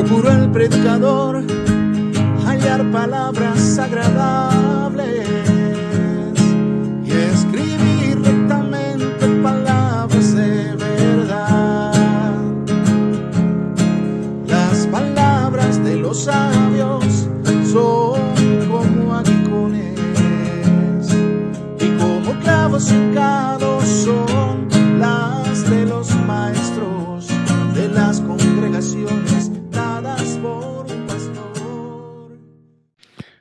Procuró el predicador hallar palabras agradables y escribir rectamente palabras de verdad. Las palabras de los sabios son como aguijones y como clavos hincados son las de los maestros de las congregaciones dadas por un pastor.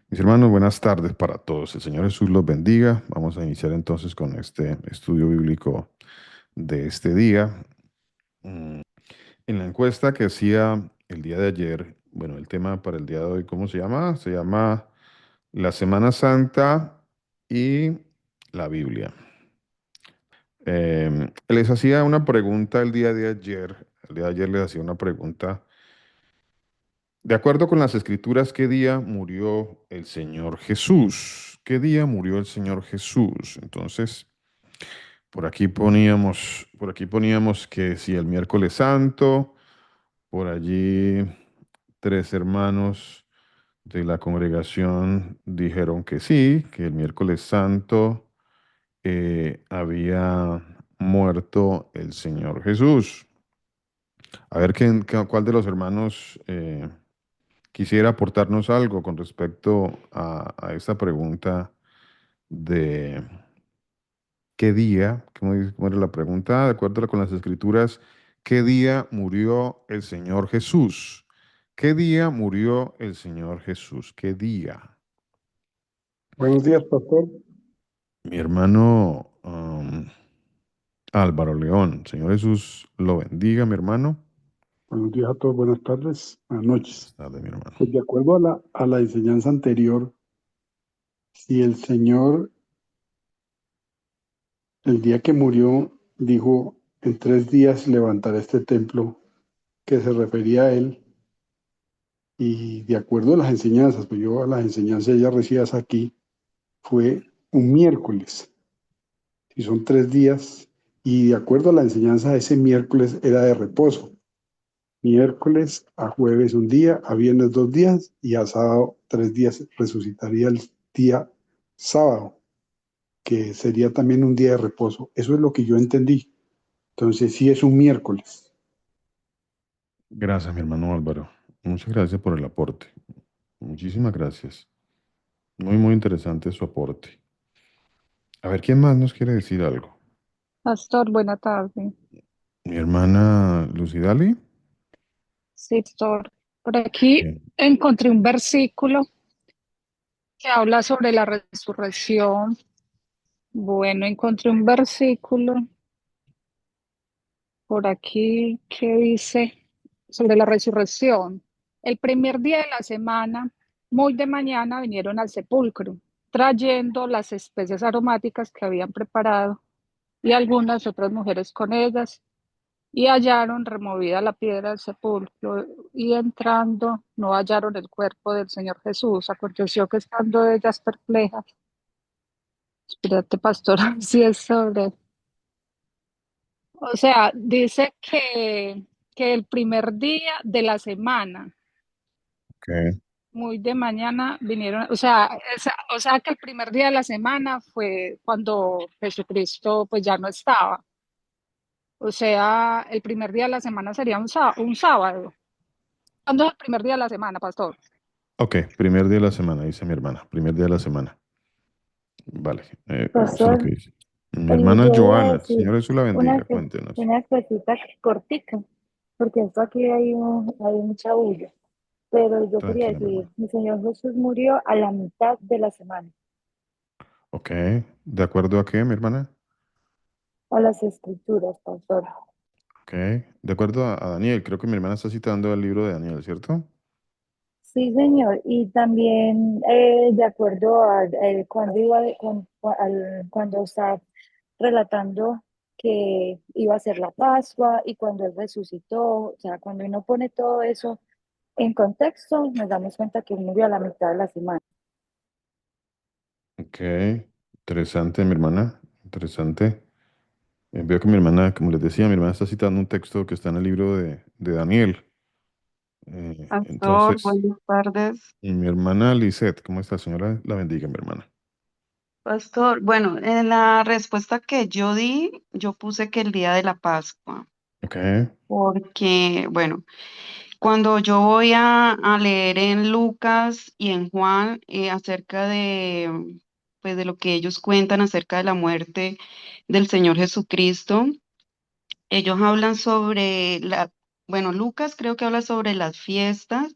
Mis hermanos, buenas tardes para todos. El Señor Jesús los bendiga. Vamos a iniciar entonces con este estudio bíblico de este día. En la encuesta que hacía el día de ayer, bueno, el tema para el día de hoy, ¿cómo se llama? Se llama la Semana Santa y la Biblia. Les hacía una pregunta el día de ayer. El día de ayer les hacía una pregunta. De acuerdo con las escrituras, ¿qué día murió el Señor Jesús? ¿Qué día murió el Señor Jesús? Entonces, por aquí poníamos que si el miércoles santo, por allí tres hermanos de la congregación dijeron que sí, que el miércoles santo había muerto el Señor Jesús. A ver cuál de los hermanos quisiera aportarnos algo con respecto a esta pregunta de qué día, cómo era la pregunta, de acuerdo con las escrituras, ¿qué día murió el Señor Jesús? ¿Qué día murió el Señor Jesús? ¿Qué día? Buenos días, pastor. Mi hermano Álvaro León, Señor Jesús lo bendiga, mi hermano. Buenos días a todos, buenas tardes, buenas noches. Buenas tardes, mi hermano. Pues de acuerdo a la enseñanza anterior, si el Señor, el día que murió, dijo, en 3 días levantaré este templo, que se refería a Él, y de acuerdo a las enseñanzas, pues yo a las enseñanzas ya recibidas aquí, fue un miércoles, si son 3 días, y de acuerdo a la enseñanza, ese miércoles era de reposo. Miércoles a jueves un día, a viernes 2 días y a sábado 3 días. Resucitaría el día sábado, que sería también un día de reposo. Eso es lo que yo entendí. Entonces sí es un miércoles. Gracias, mi hermano Álvaro. Muchas gracias por el aporte. Muchísimas gracias. Muy, muy interesante su aporte. A ver, ¿quién más nos quiere decir algo? Pastor, buena tarde. Mi hermana Lucidali. Sí, pastor. Por aquí Bien. encontré un versículo que habla sobre la resurrección. Bueno, encontré un versículo por aquí que dice sobre la resurrección. El primer día de la semana, muy de mañana, vinieron al sepulcro, trayendo las especias aromáticas que habían preparado y algunas otras mujeres con ellas. Y hallaron removida la piedra del sepulcro, y entrando no hallaron el cuerpo del Señor Jesús. Aconteció que estando ellas perplejas, espérate, pastor, si es sobre, o sea, dice que el primer día de la semana, Ok. muy de mañana vinieron, o sea que el primer día de la semana fue cuando Jesucristo pues ya no estaba. O sea, el primer día de la semana sería un sábado. ¿Cuándo es el primer día de la semana, pastor? Ok, primer día de la semana, dice mi hermana. Primer día de la semana. Vale, eso es lo que Pastor, dice. Mi hermana yo iba a Joana, decir Señor Jesús la bendiga, una, cuéntenos. una cosita cortica, porque esto aquí hay mucha bulla, pero yo quería Tranquila, mi decir, hermana. mi Señor Jesús murió a la mitad de la semana, Ok, ¿de acuerdo a qué, mi hermana? a las escrituras, pastor. Ok, de acuerdo a Daniel, creo que mi hermana está citando el libro de Daniel, ¿cierto? Sí, Señor, y también de acuerdo a cuando cuando está relatando que iba a ser la Pascua y cuando Él resucitó, o sea, cuando uno pone todo eso en contexto, nos damos cuenta que Él murió a la mitad de la semana. Ok, interesante, mi hermana, interesante. Veo que mi hermana, como les decía, mi hermana está citando un texto que está en el libro de Daniel. Pastor, Entonces, buenas tardes. mi hermana Lisette, ¿cómo está? Señora, la bendiga, mi hermana. Pastor, bueno, en la respuesta que yo di, yo puse que el día de la Pascua, Ok. porque, bueno, cuando yo voy a leer en Lucas y en Juan acerca de, pues, de lo que ellos cuentan acerca de la muerte del Señor Jesucristo, ellos hablan sobre bueno, Lucas creo que habla sobre las fiestas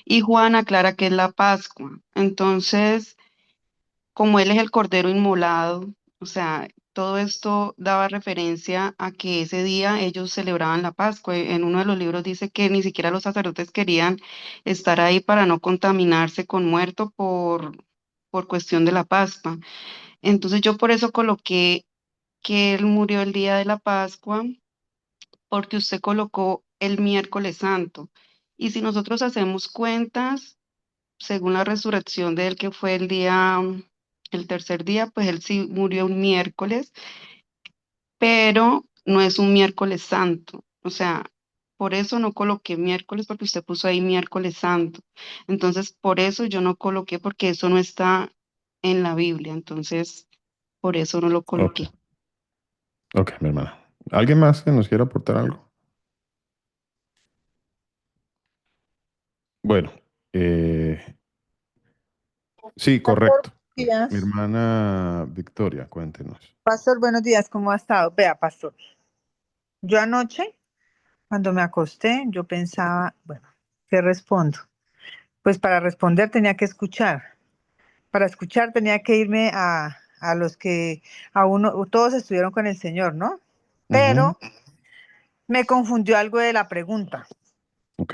y Juan aclara que es la Pascua. Entonces, como él es el cordero inmolado, o sea, todo esto daba referencia a que ese día ellos celebraban la Pascua. En uno de los libros dice que ni siquiera los sacerdotes querían estar ahí para no contaminarse con muerto por cuestión de la Pascua. Entonces yo por eso coloqué que él murió el día de la Pascua, porque usted colocó el miércoles santo. Y si nosotros hacemos cuentas, según la resurrección de él, que fue el día, el tercer día, pues él sí murió un miércoles, pero no es un miércoles santo. O sea, por eso no coloqué miércoles, porque usted puso ahí miércoles santo. Entonces, por eso yo no coloqué, porque eso no está en la Biblia. Entonces, por eso no lo Ok. coloqué. Ok, mi hermana. ¿Alguien más que nos quiera aportar algo? Bueno, sí, Pastor, correcto. buenos Mi días. hermana Victoria, cuéntenos. Pastor, buenos días, ¿cómo ha estado? Vea, pastor, yo anoche, cuando me acosté, yo pensaba, bueno, ¿qué respondo? Pues para responder tenía que escuchar. Para escuchar tenía que irme a los que a uno, todos estuvieron con el Señor, ¿no? Ujú. Pero me confundió algo de la pregunta. Ok.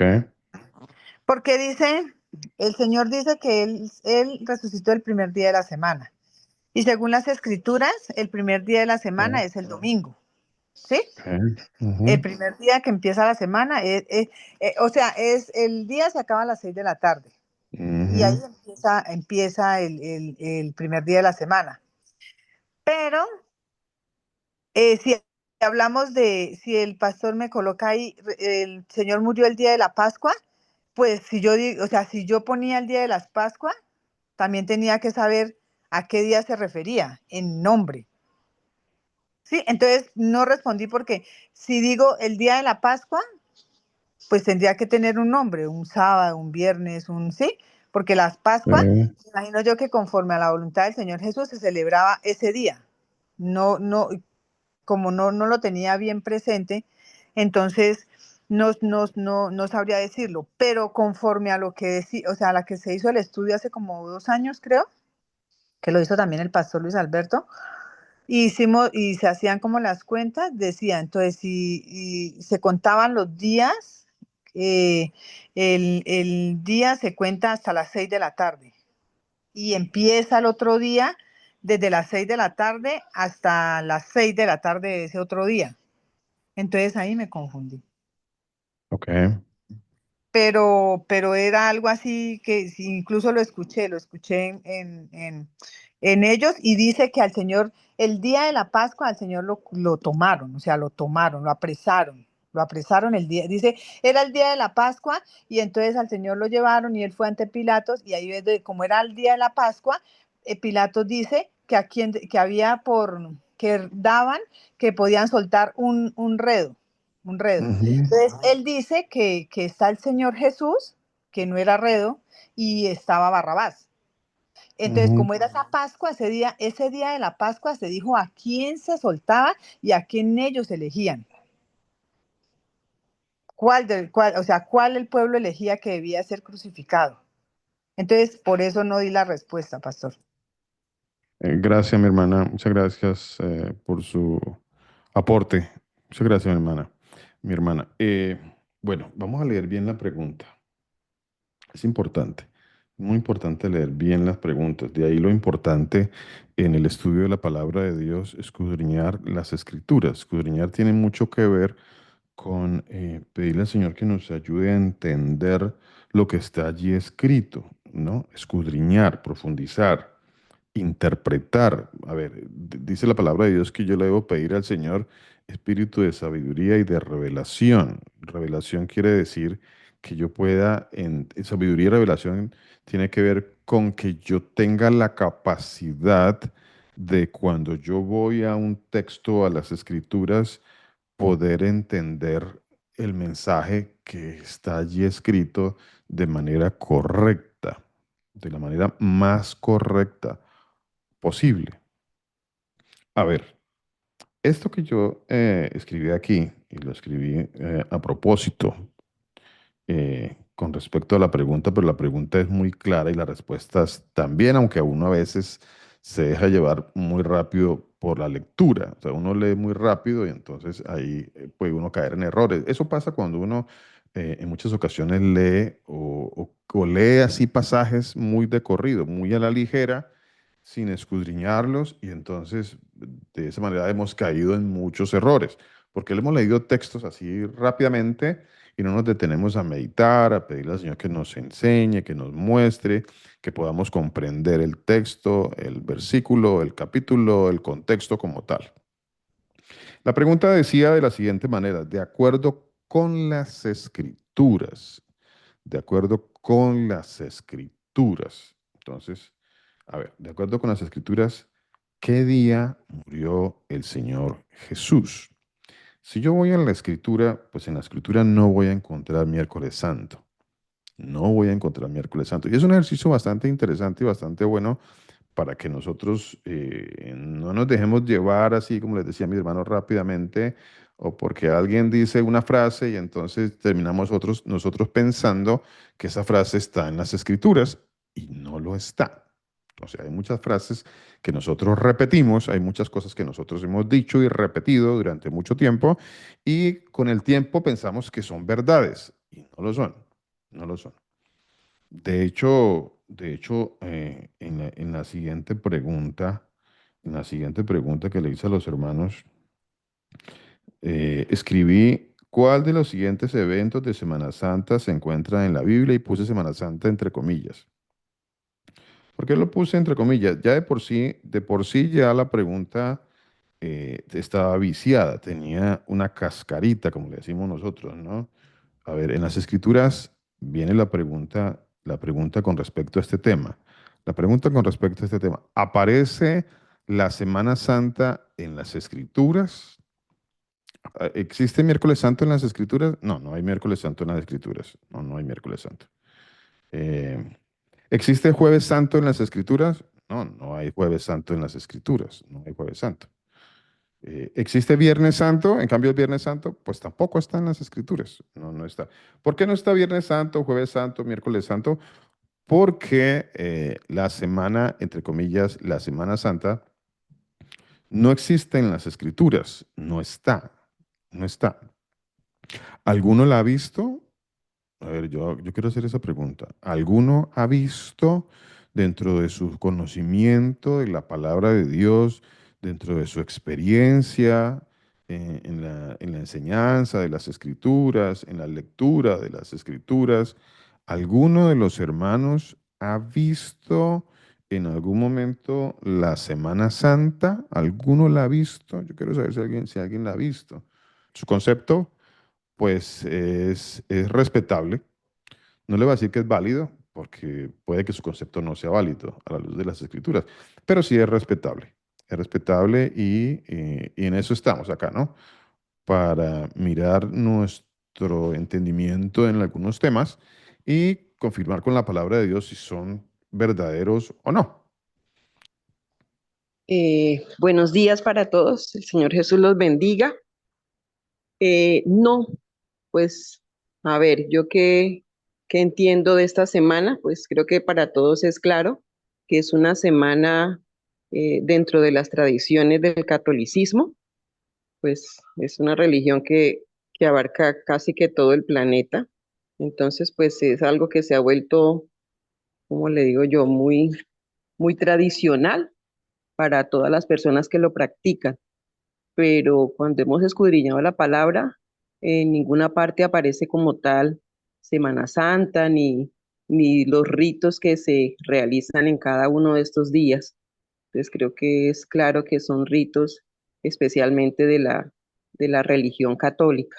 Porque dice, el Señor dice que él resucitó el primer día de la semana. Y según las escrituras, el primer día de la semana es el domingo. ¿Sí? Ok. El Ujú. primer día que empieza la semana, o sea, es el día se acaba a las 6 de la tarde y ahí Ujú. empieza el primer día de la semana. Pero si hablamos de, si el pastor me coloca ahí, el Señor murió el día de la Pascua, pues si yo digo, o sea, si yo ponía el día de las Pascua, también tenía que saber a qué día se refería en nombre. Sí, entonces no respondí porque si digo el día de la Pascua, pues tendría que tener un nombre, un sábado, un viernes, un sí, porque las Pascuas, imagino yo que conforme a la voluntad del Señor Jesús se celebraba ese día. No, no, como no lo tenía bien presente, entonces no sabría decirlo, pero conforme a lo que decía, o sea, a la que se hizo el estudio hace como 2 años, creo, que lo hizo también el pastor Luis Alberto, hicimos y se hacían como las cuentas, decía, entonces, y se contaban los días, eh, el día se cuenta hasta las 6 de la tarde y empieza el otro día desde las 6 de la tarde hasta las 6 de la tarde de ese otro día. Entonces ahí me confundí. Ok. Pero era algo así que sí, incluso lo escuché en ellos y dice que al Señor, el día de la Pascua, al Señor lo tomaron, o sea, lo tomaron, lo apresaron el día, dice, era el día de la Pascua y entonces al Señor lo llevaron y él fue ante Pilatos y ahí como era el día de la Pascua, Pilatos dice que, que había que daban, que podían soltar un redo. Ujú. Entonces, él dice que está el Señor Jesús, que no era Redo, y estaba Barrabás. Entonces, Ujú. como era esa Pascua, ese día de la Pascua se dijo a quién se soltaba y a quién ellos elegían. O sea, cuál el pueblo elegía que debía ser crucificado. Entonces, por eso no di la respuesta, pastor. Gracias, mi hermana. Muchas gracias por su aporte. Muchas gracias, mi hermana. Mi hermana. Bueno, vamos a leer bien la pregunta. Es importante, muy importante leer bien las preguntas. De ahí lo importante en el estudio de la palabra de Dios, escudriñar las escrituras. Escudriñar tiene mucho que ver con pedirle al Señor que nos ayude a entender lo que está allí escrito, ¿no? Escudriñar, profundizar, interpretar. A ver, dice la palabra de Dios que yo le debo pedir al Señor espíritu de sabiduría y de revelación. Revelación quiere decir que yo pueda, en sabiduría y revelación, tiene que ver con que yo tenga la capacidad de cuando yo voy a un texto, a las escrituras, poder entender el mensaje que está allí escrito de manera correcta, de la manera más correcta posible. A ver, esto que yo escribí aquí, y lo escribí a propósito, con respecto a la pregunta, pero la pregunta es muy clara y las respuestas también, aunque uno a veces se deja llevar muy rápido por la lectura. O sea, uno lee muy rápido y entonces ahí puede uno caer en errores. Eso pasa cuando uno en muchas ocasiones lee o lee así pasajes muy de corrido, muy a la ligera, sin escudriñarlos, y entonces de esa manera hemos caído en muchos errores, porque hemos leído textos así rápidamente y no nos detenemos a meditar, a pedirle al Señor que nos enseñe, que nos muestre, que podamos comprender el texto, el versículo, el capítulo, el contexto como tal. La pregunta decía de la siguiente manera: de acuerdo con las escrituras, de acuerdo con las escrituras. Entonces, a ver, de acuerdo con las escrituras, ¿qué día murió el Señor Jesús? Si yo voy a la escritura, pues en la escritura no voy a encontrar miércoles santo. No voy a encontrar miércoles santo. Y es un ejercicio bastante interesante y bastante bueno para que nosotros no nos dejemos llevar así, como les decía a mis hermanos, rápidamente, o porque alguien dice una frase y entonces terminamos nosotros pensando que esa frase está en las escrituras y no lo está. O sea, hay muchas frases que nosotros repetimos, hay muchas cosas que nosotros hemos dicho y repetido durante mucho tiempo y con el tiempo pensamos que son verdades y no lo son, no lo son. De hecho, en la siguiente pregunta, que le hice a los hermanos, escribí: ¿cuál de los siguientes eventos de Semana Santa se encuentra en la Biblia? Y puse Semana Santa entre comillas. ¿Por qué lo puse entre comillas? Ya de por sí ya la pregunta estaba viciada, tenía una cascarita, como le decimos nosotros, ¿no? A ver, en las escrituras viene la pregunta con respecto a este tema. La pregunta con respecto a este tema: ¿aparece la Semana Santa en las escrituras? ¿Existe miércoles santo en las escrituras? No, no hay miércoles santo en las escrituras. No, no hay miércoles santo. Eh, ¿Existe jueves santo en las escrituras? No, no hay jueves santo en las escrituras. No hay jueves santo. ¿Existe Viernes Santo? En cambio, el Viernes Santo, pues tampoco está en las Escrituras. No, no está. ¿Por qué no está Viernes Santo, Jueves Santo, Miércoles Santo? Porque la semana, entre comillas, la Semana Santa, no existe en las Escrituras. No está. No está. ¿Alguno la ha visto? A ver, yo quiero hacer esa pregunta. ¿Alguno ha visto dentro de su conocimiento de la palabra de Dios, dentro de su experiencia en la enseñanza de las escrituras, en la lectura de las escrituras, alguno de los hermanos ha visto en algún momento la Semana Santa? ¿Alguno la ha visto? Yo quiero saber si alguien la ha visto. Su concepto, pues es respetable. No le voy a decir que es válido, porque puede que su concepto no sea válido a la luz de las escrituras, pero sí es respetable. Es respetable y en eso estamos acá, ¿no? Para mirar nuestro entendimiento en algunos temas y confirmar con la palabra de Dios si son verdaderos o no. Buenos días para todos, el Señor Jesús los bendiga. No, pues, a ver, yo qué entiendo de esta semana, pues creo que para todos es claro que es una semana dentro de las tradiciones del catolicismo, pues es una religión que abarca casi que todo el planeta. Entonces, pues es algo que se ha vuelto, como le digo yo, muy tradicional para todas las personas que lo practican. Pero cuando hemos escudriñado la palabra, en ninguna parte aparece como tal Semana Santa ni los ritos que se realizan en cada uno de estos días. Entonces creo que es claro que son ritos especialmente de la religión católica.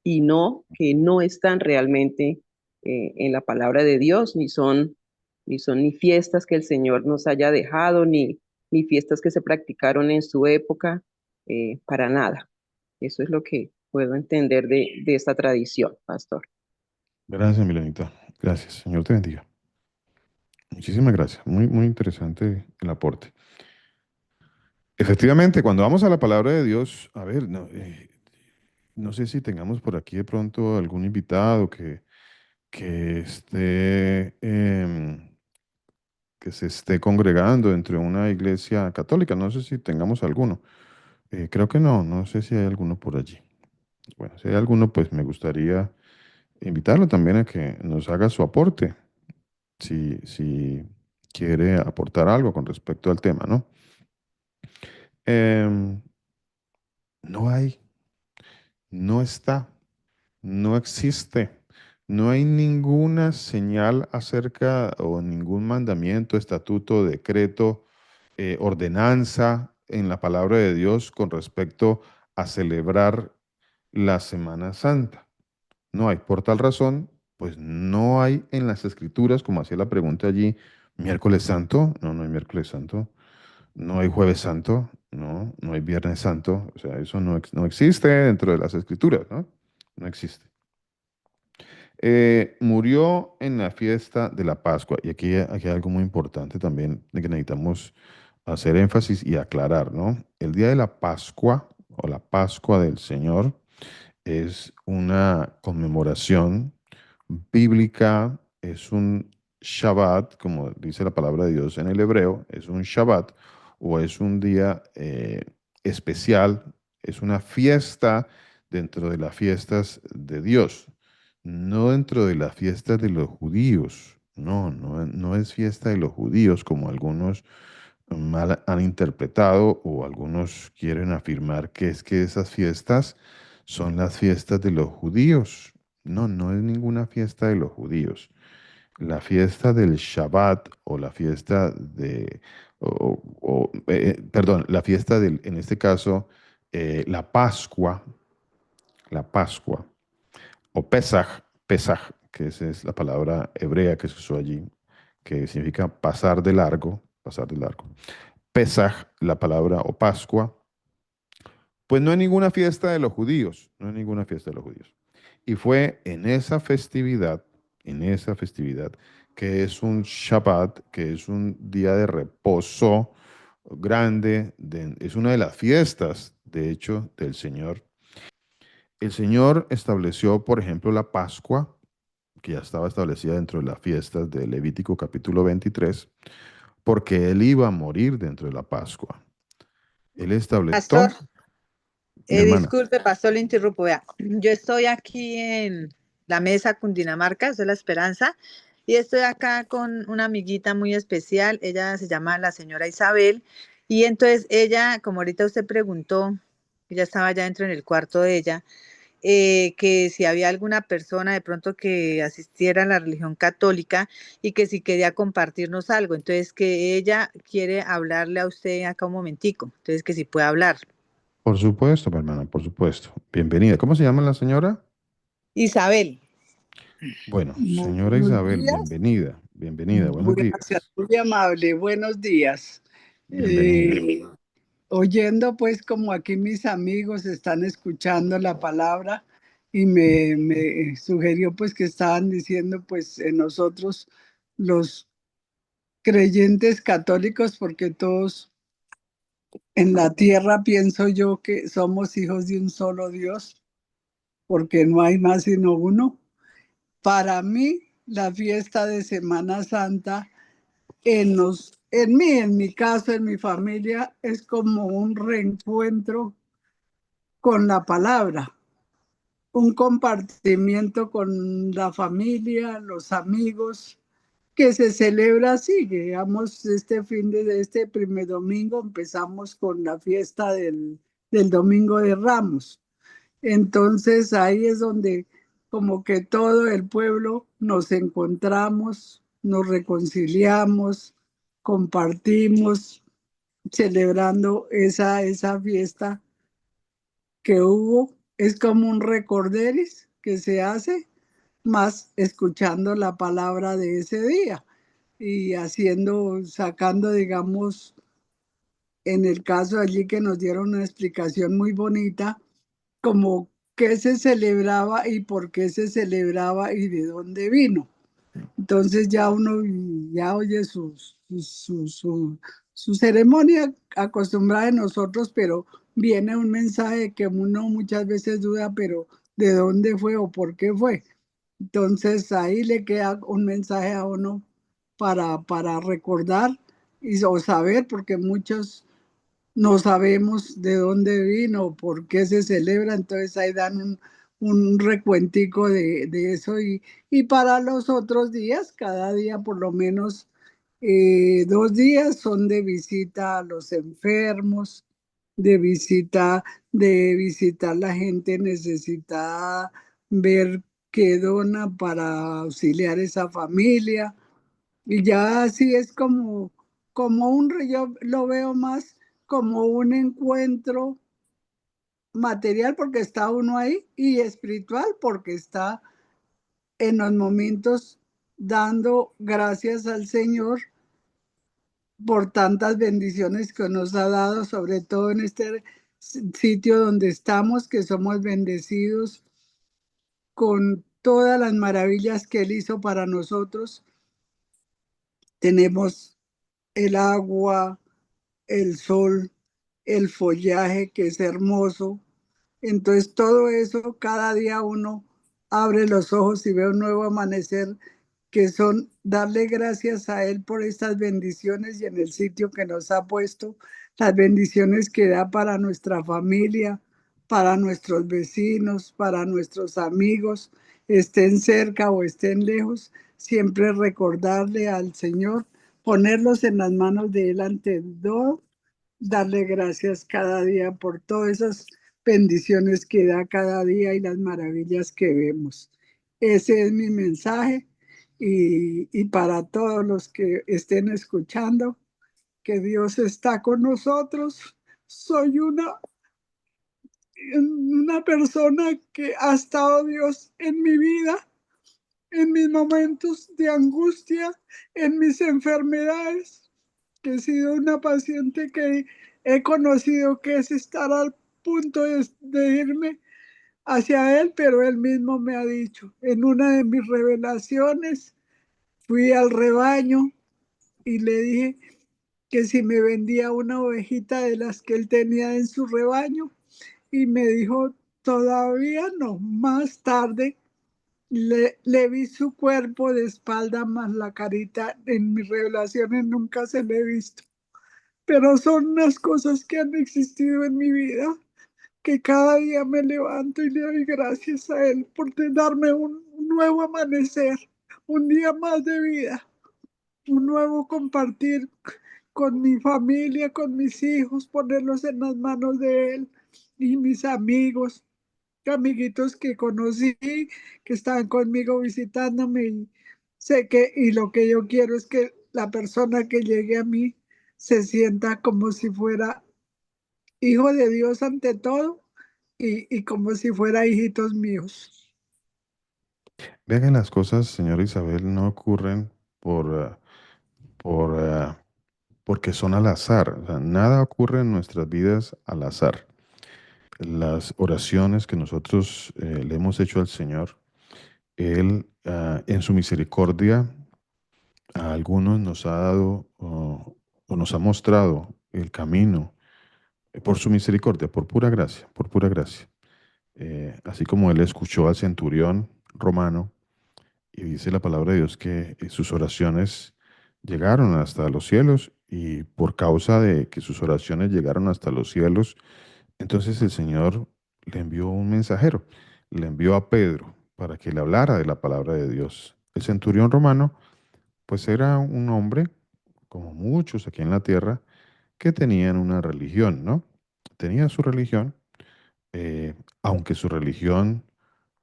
y no, que no están realmente en la palabra de Dios, ni fiestas que el Señor nos haya dejado, ni fiestas que se practicaron en su época, para nada. Eso es lo que puedo entender de esta tradición, pastor. Gracias, Milenita. Gracias. Señor te bendiga. Muchísimas gracias. Muy, muy interesante el aporte. Efectivamente, cuando vamos a la palabra de Dios, a ver, no sé si tengamos por aquí de pronto algún invitado que que se esté congregando entre una iglesia católica. No sé si tengamos alguno. Creo que no, no sé si hay alguno por allí. Bueno, si hay alguno, pues me gustaría invitarlo también a que nos haga su aporte, si quiere aportar algo con respecto al tema, ¿no? Em, no hay, no está, no existe, no hay ninguna señal acerca o ningún mandamiento, estatuto, decreto, ordenanza en la palabra de Dios con respecto a celebrar la Semana Santa. No hay. Por tal razón, pues no hay en las escrituras, como hacía la pregunta allí, miércoles santo. No, no hay miércoles santo. No hay jueves santo. No, no hay viernes santo. O sea, eso no existe dentro de las escrituras, ¿no? No existe. Murió en la fiesta de la Pascua. Y aquí hay algo muy importante también de que necesitamos hacer énfasis y aclarar, ¿no? El día de la Pascua o la Pascua del Señor es una conmemoración bíblica, es un Shabbat, como dice la palabra de Dios en el hebreo, es un Shabbat o es un día especial, es una fiesta dentro de las fiestas de Dios, no dentro de las fiestas de los judíos. No es fiesta de los judíos como algunos mal han interpretado o algunos quieren afirmar que es que esas fiestas son las fiestas de los judíos. No, no es ninguna fiesta de los judíos. La fiesta del Shabbat o la fiesta perdón, la fiesta del, en este caso, la Pascua, o Pesaj, que esa es la palabra hebrea que se usó allí, que significa pasar de largo, pasar de largo. Pesaj, la palabra, o Pascua, pues no hay ninguna fiesta de los judíos, no hay ninguna fiesta de los judíos. Y fue en esa festividad, que es un Shabbat, que es un día de reposo grande, es una de las fiestas, de hecho, del Señor. El Señor estableció, por ejemplo, la Pascua, que ya estaba establecida dentro de las fiestas de Levítico capítulo 23, porque Él iba a morir dentro de la Pascua. Él estableció, Pastor, mi hermana. disculpe, pastor, le interrumpo. Vea, yo estoy aquí en la mesa Cundinamarca, soy La Esperanza, y estoy acá con una amiguita muy especial. Ella se llama la señora Isabel, y entonces ella, como ahorita usted preguntó, ella estaba ya dentro en el cuarto de ella, que si había alguna persona de pronto que asistiera a la religión católica y que si quería compartirnos algo. Entonces, que ella quiere hablarle a usted acá un momentico. Entonces, que si puede hablar. Por supuesto, mi hermana, por supuesto. Bienvenida. ¿Cómo se llama la señora? Isabel. Bueno, señora Buenos Isabel, días. bienvenida, bienvenida, buenos Gracias, días. muy amable. Buenos días. Bienvenida. Oyendo pues como aquí mis amigos están escuchando la palabra y me sugirió pues que estaban diciendo pues nosotros los creyentes católicos, porque todos en la tierra pienso yo que somos hijos de un solo Dios, porque no hay más sino uno. Para mí, la fiesta de Semana Santa en mi caso, en mi familia, es como un reencuentro con la palabra, un compartimiento con la familia, los amigos, que se celebra así. Digamos, este primer domingo empezamos con la fiesta del Domingo de Ramos. Entonces ahí es donde como que todo el pueblo nos encontramos, nos reconciliamos, compartimos, celebrando esa fiesta que hubo es como un recorderis que se hace más escuchando la palabra de ese día y sacando, digamos, en el caso allí que nos dieron una explicación muy bonita, como qué se celebraba y por qué se celebraba y de dónde vino. Entonces ya uno ya oye su ceremonia acostumbrada de nosotros, pero viene un mensaje que uno muchas veces duda, pero ¿de dónde fue o por qué fue? Entonces ahí le queda un mensaje a uno para recordar o saber, porque muchos no sabemos de dónde vino, por qué se celebra, entonces ahí dan un recuentico de eso y para los otros días, cada día por lo menos 2 días son de visita a los enfermos, de visitar la gente necesitada, ver qué dona para auxiliar esa familia. Y ya así es yo lo veo más como un encuentro material porque está uno ahí y espiritual porque está en los momentos dando gracias al Señor por tantas bendiciones que nos ha dado, sobre todo en este sitio donde estamos, que somos bendecidos con todas las maravillas que Él hizo para nosotros. Tenemos el agua, el sol, el follaje que es hermoso. Entonces todo eso, cada día uno abre los ojos y ve un nuevo amanecer, que son darle gracias a Él por estas bendiciones y en el sitio que nos ha puesto, las bendiciones que da para nuestra familia, para nuestros vecinos, para nuestros amigos, estén cerca o estén lejos, siempre recordarle al Señor, ponerlos en las manos de Él ante todo, darle gracias cada día por todas esas bendiciones que da cada día y las maravillas que vemos. Ese es mi mensaje y para todos los que estén escuchando, que Dios está con nosotros. Soy una persona que ha estado Dios en mi vida, en mis momentos de angustia, en mis enfermedades, que he sido una paciente que he conocido que es estar al punto de irme hacia Él, pero Él mismo me ha dicho, en una de mis revelaciones, fui al rebaño y le dije que si me vendía una ovejita de las que Él tenía en su rebaño, y me dijo, todavía no, más tarde. Le vi su cuerpo de espalda más la carita. En mis revelaciones nunca se le he visto. Pero son unas cosas que han existido en mi vida, que cada día me levanto y le doy gracias a Él por darme un nuevo amanecer, un día más de vida, un nuevo compartir con mi familia, con mis hijos, ponerlos en las manos de Él y mis amigos, amiguitos que conocí, que estaban conmigo visitándome y y lo que yo quiero es que la persona que llegue a mí se sienta como si fuera hijo de Dios ante todo y como si fuera hijitos míos. Vean que las cosas, señora Isabel, no ocurren por, porque son al azar. O sea, nada ocurre en nuestras vidas al azar. Las oraciones que nosotros le hemos hecho al Señor, Él en su misericordia a algunos nos ha dado o nos ha mostrado el camino por su misericordia, por pura gracia, por pura gracia. Así como Él escuchó al centurión romano y dice la palabra de Dios que sus oraciones llegaron hasta los cielos y por causa de que sus oraciones llegaron hasta los cielos, entonces el Señor le envió un mensajero, le envió a Pedro para que le hablara de la palabra de Dios. El centurión romano, pues era un hombre, como muchos aquí en la tierra, que tenían una religión, ¿no? Tenía su religión, aunque su religión,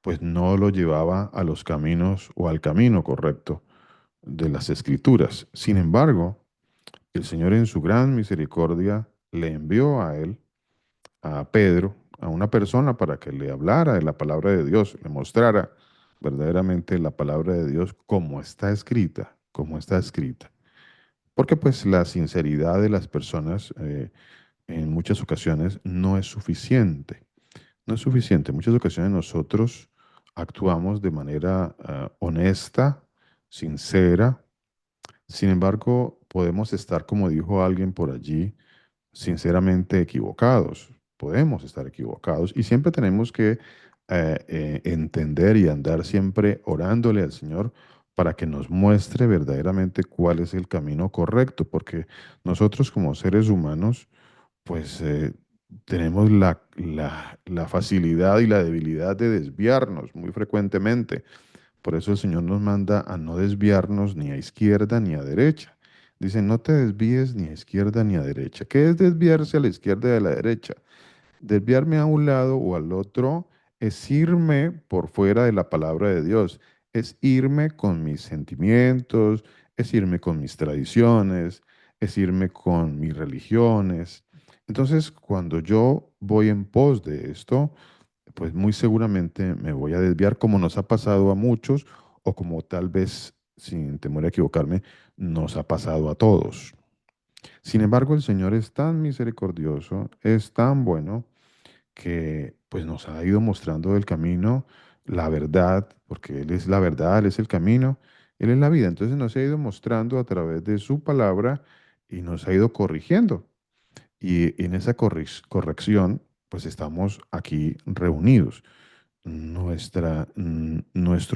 pues no lo llevaba a los caminos o al camino correcto de las Escrituras. Sin embargo, el Señor en su gran misericordia le envió a él, a Pedro, a una persona para que le hablara de la palabra de Dios, le mostrara verdaderamente la palabra de Dios como está escrita, como está escrita. Porque pues la sinceridad de las personas en muchas ocasiones no es suficiente. No es suficiente. En muchas ocasiones nosotros actuamos de manera honesta, sincera. Sin embargo, podemos estar, como dijo alguien por allí, sinceramente equivocados. Podemos estar equivocados y siempre tenemos que entender y andar siempre orándole al Señor para que nos muestre verdaderamente cuál es el camino correcto, porque nosotros como seres humanos, pues tenemos la facilidad y la debilidad de desviarnos muy frecuentemente. Por eso el Señor nos manda a no desviarnos ni a izquierda ni a derecha. Dice, no te desvíes ni a izquierda ni a derecha. ¿Qué es desviarse a la izquierda y a la derecha? Desviarme a un lado o al otro es irme por fuera de la palabra de Dios, es irme con mis sentimientos, es irme con mis tradiciones, es irme con mis religiones. Entonces, cuando yo voy en pos de esto, pues muy seguramente me voy a desviar como nos ha pasado a muchos o como tal vez, sin temor a equivocarme, nos ha pasado a todos. Sin embargo, el Señor es tan misericordioso, es tan bueno, que pues nos ha ido mostrando el camino, la verdad, porque Él es la verdad, Él es el camino, Él es la vida. Entonces nos ha ido mostrando a través de su palabra y nos ha ido corrigiendo. Y en esa corrección, pues estamos aquí reunidos. Nuestro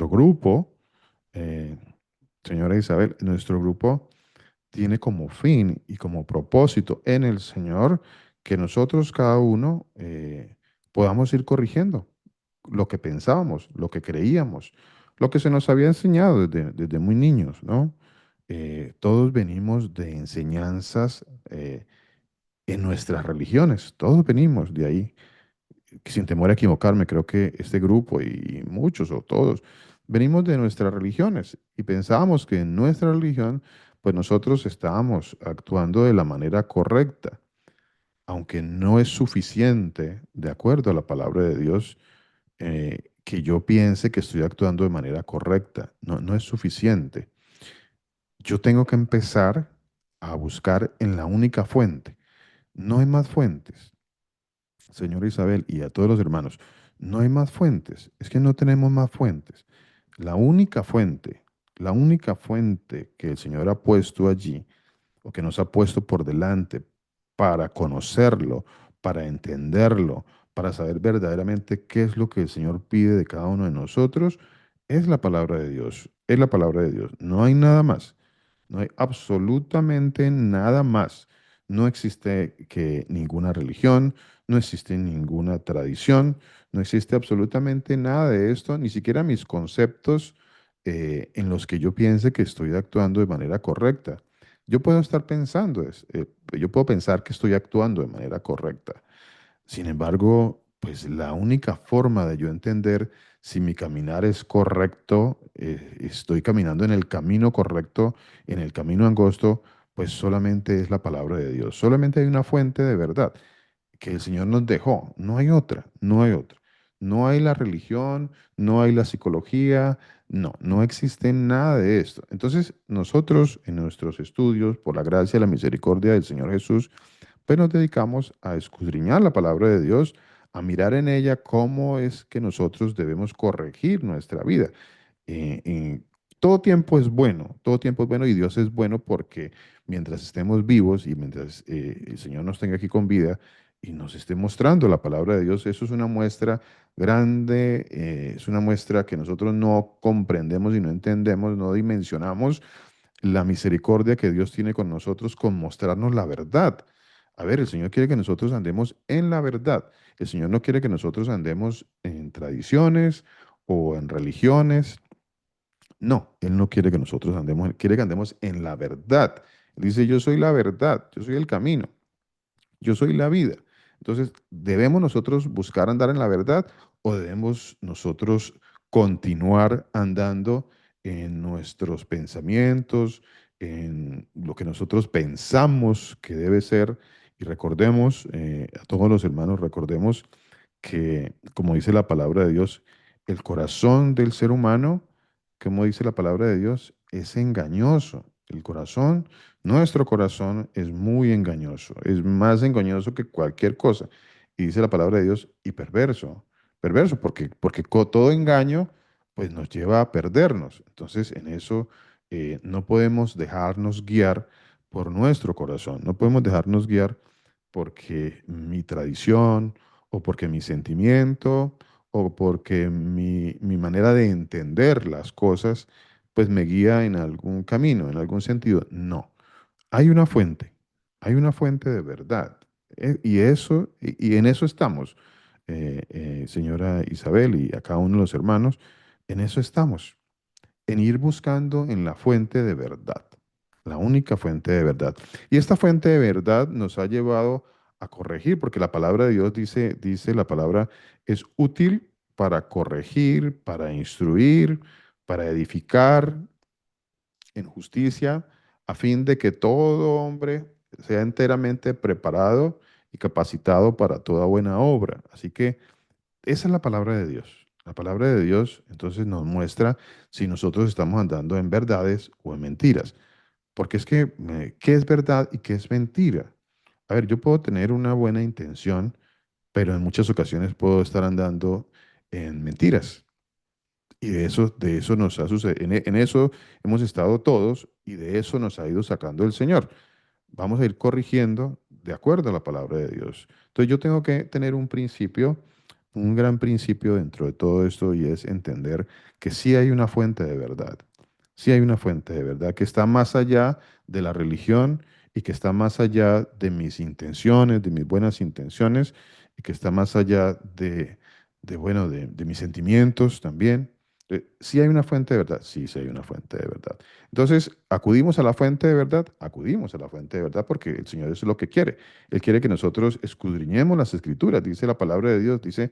grupo, eh, señora Isabel, nuestro grupo tiene como fin y como propósito en el Señor que nosotros cada uno podamos ir corrigiendo lo que pensábamos, lo que creíamos, lo que se nos había enseñado desde muy niños, ¿no? Todos venimos de enseñanzas en nuestras religiones, todos venimos de ahí. Sin temor a equivocarme, creo que este grupo y muchos o todos venimos de nuestras religiones y pensábamos que en nuestra religión, pues nosotros estábamos actuando de la manera correcta, aunque no es suficiente, de acuerdo a la palabra de Dios, que yo piense que estoy actuando de manera correcta. No, no es suficiente. Yo tengo que empezar a buscar en la única fuente. No hay más fuentes. Señora Isabel, y a todos los hermanos, no hay más fuentes, es que no tenemos más fuentes. La única fuente que el Señor ha puesto allí, o que nos ha puesto por delante para conocerlo, para entenderlo, para saber verdaderamente qué es lo que el Señor pide de cada uno de nosotros, es la palabra de Dios, es la palabra de Dios. No hay nada más, no hay absolutamente nada más. No existe que ninguna religión, no existe ninguna tradición, no existe absolutamente nada de esto, ni siquiera mis conceptos en los que yo piense que estoy actuando de manera correcta. Yo puedo estar pensando, yo puedo pensar que estoy actuando de manera correcta. Sin embargo, pues la única forma de yo entender si mi caminar es correcto, estoy caminando en el camino correcto, en el camino angosto, pues solamente es la palabra de Dios. Solamente hay una fuente de verdad que el Señor nos dejó. No hay otra, no hay otra. No hay la religión, no hay la psicología, no, no existe nada de esto. Entonces, nosotros en nuestros estudios, por la gracia y la misericordia del Señor Jesús, pues nos dedicamos a escudriñar la palabra de Dios, a mirar en ella cómo es que nosotros debemos corregir nuestra vida. Y todo tiempo es bueno, todo tiempo es bueno y Dios es bueno porque mientras estemos vivos y mientras el Señor nos tenga aquí con vida y nos esté mostrando la palabra de Dios, eso es una muestra grande, es una muestra que nosotros no comprendemos y no entendemos, no dimensionamos la misericordia que Dios tiene con nosotros con mostrarnos la verdad. A ver, el Señor quiere que nosotros andemos en la verdad. El Señor no quiere que nosotros andemos en tradiciones o en religiones. No, Él no quiere que nosotros andemos, Él quiere que andemos en la verdad. Él dice, yo soy la verdad, yo soy el camino, yo soy la vida. Entonces, ¿debemos nosotros buscar andar en la verdad o debemos nosotros continuar andando en nuestros pensamientos, en lo que nosotros pensamos que debe ser? Y recordemos, a todos los hermanos, recordemos que, como dice la palabra de Dios, el corazón del ser humano, como dice la palabra de Dios, es engañoso. El corazón, nuestro corazón es muy engañoso, es más engañoso que cualquier cosa. Y dice la palabra de Dios, y perverso, perverso, porque todo engaño pues nos lleva a perdernos. Entonces, en eso no podemos dejarnos guiar por nuestro corazón, no podemos dejarnos guiar porque mi tradición, o porque mi sentimiento, o porque mi manera de entender las cosas, pues me guía en algún camino, en algún sentido. No, hay una fuente de verdad. Y en eso estamos, señora Isabel y a cada uno de los hermanos, en eso estamos, en ir buscando en la fuente de verdad, la única fuente de verdad. Y esta fuente de verdad nos ha llevado a corregir, porque la palabra de Dios dice la palabra es útil para corregir, para instruir, para edificar en justicia, a fin de que todo hombre sea enteramente preparado y capacitado para toda buena obra. Así que esa es la palabra de Dios. La palabra de Dios entonces nos muestra si nosotros estamos andando en verdades o en mentiras. Porque es que, ¿qué es verdad y qué es mentira? A ver, yo puedo tener una buena intención, pero en muchas ocasiones puedo estar andando en mentiras. Y de eso nos ha sucedido, en eso hemos estado todos y de eso nos ha ido sacando el Señor. Vamos a ir corrigiendo de acuerdo a la palabra de Dios. Entonces yo tengo que tener un principio, un gran principio dentro de todo esto y es entender que sí hay una fuente de verdad. Sí hay una fuente de verdad que está más allá de la religión y que está más allá de mis intenciones, de mis buenas intenciones y que está más allá bueno, de mis sentimientos también. Sí hay una fuente de verdad, sí hay una fuente de verdad. Entonces, acudimos a la fuente de verdad, acudimos a la fuente de verdad porque el Señor es lo que quiere. Él quiere que nosotros escudriñemos las escrituras, dice la palabra de Dios, dice,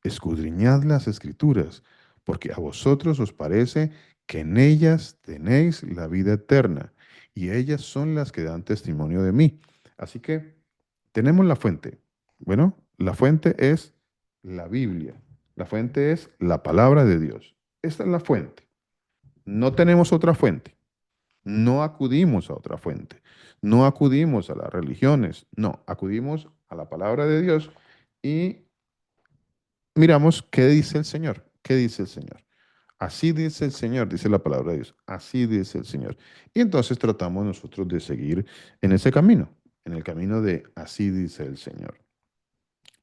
escudriñad las escrituras, porque a vosotros os parece que en ellas tenéis la vida eterna, y ellas son las que dan testimonio de mí. Así que tenemos la fuente. Bueno, la fuente es la Biblia, la fuente es la palabra de Dios. Esta es la fuente. No tenemos otra fuente. No acudimos a otra fuente. No acudimos a las religiones. No, acudimos a la palabra de Dios y miramos qué dice el Señor. ¿Qué dice el Señor? Así dice el Señor, dice la palabra de Dios. Así dice el Señor. Y entonces tratamos nosotros de seguir en ese camino, en el camino de así dice el Señor.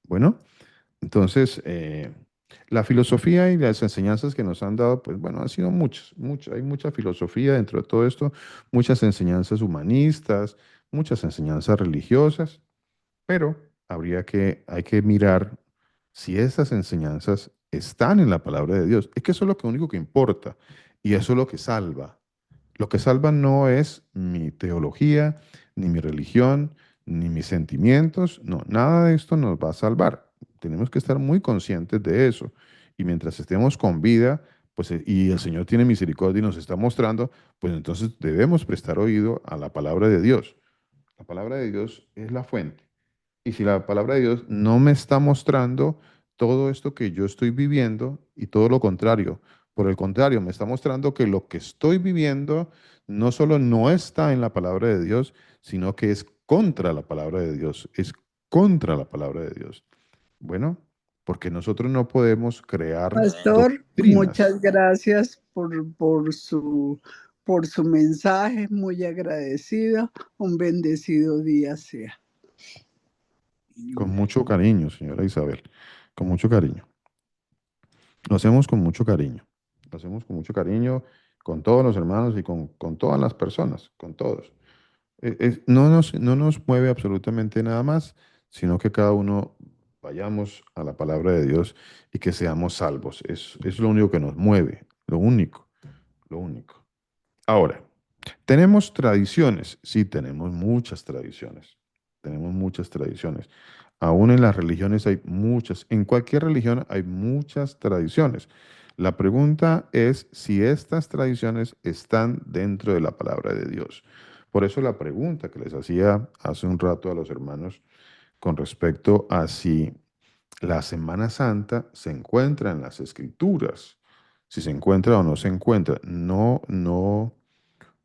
Bueno, entonces, la filosofía y las enseñanzas que nos han dado, pues bueno, han sido muchas, muchas. Hay mucha filosofía dentro de todo esto, muchas enseñanzas humanistas, muchas enseñanzas religiosas, pero hay que mirar si esas enseñanzas están en la palabra de Dios. Es que eso es lo único que importa y eso es lo que salva. Lo que salva no es mi teología, ni mi religión, ni mis sentimientos. No, nada de esto nos va a salvar. Tenemos que estar muy conscientes de eso. Y mientras estemos con vida, pues, y el Señor tiene misericordia y nos está mostrando, pues entonces debemos prestar oído a la palabra de Dios. La palabra de Dios es la fuente. Y si la palabra de Dios no me está mostrando todo esto que yo estoy viviendo y todo lo contrario, por el contrario, me está mostrando que lo que estoy viviendo no solo no está en la palabra de Dios, sino que es contra la palabra de Dios, es contra la palabra de Dios. Bueno, porque nosotros no podemos crear Pastor, doctrinas. muchas gracias por su mensaje, muy agradecido. Un bendecido día sea. Con mucho cariño, señora Isabel, con mucho cariño. Lo hacemos con mucho cariño. Lo hacemos con mucho cariño con todos los hermanos y con todas las personas, con todos. No nos mueve absolutamente nada más, sino que cada uno vayamos a la palabra de Dios y que seamos salvos. Es lo único que nos mueve, lo único, lo único. Ahora, tenemos tradiciones, sí, tenemos muchas tradiciones. Tenemos muchas tradiciones. Aún en las religiones hay muchas, en cualquier religión hay muchas tradiciones. La pregunta es si estas tradiciones están dentro de la palabra de Dios. Por eso la pregunta que les hacía hace un rato a los hermanos con respecto a si la Semana Santa se encuentra en las Escrituras. Si se encuentra o no se encuentra, no,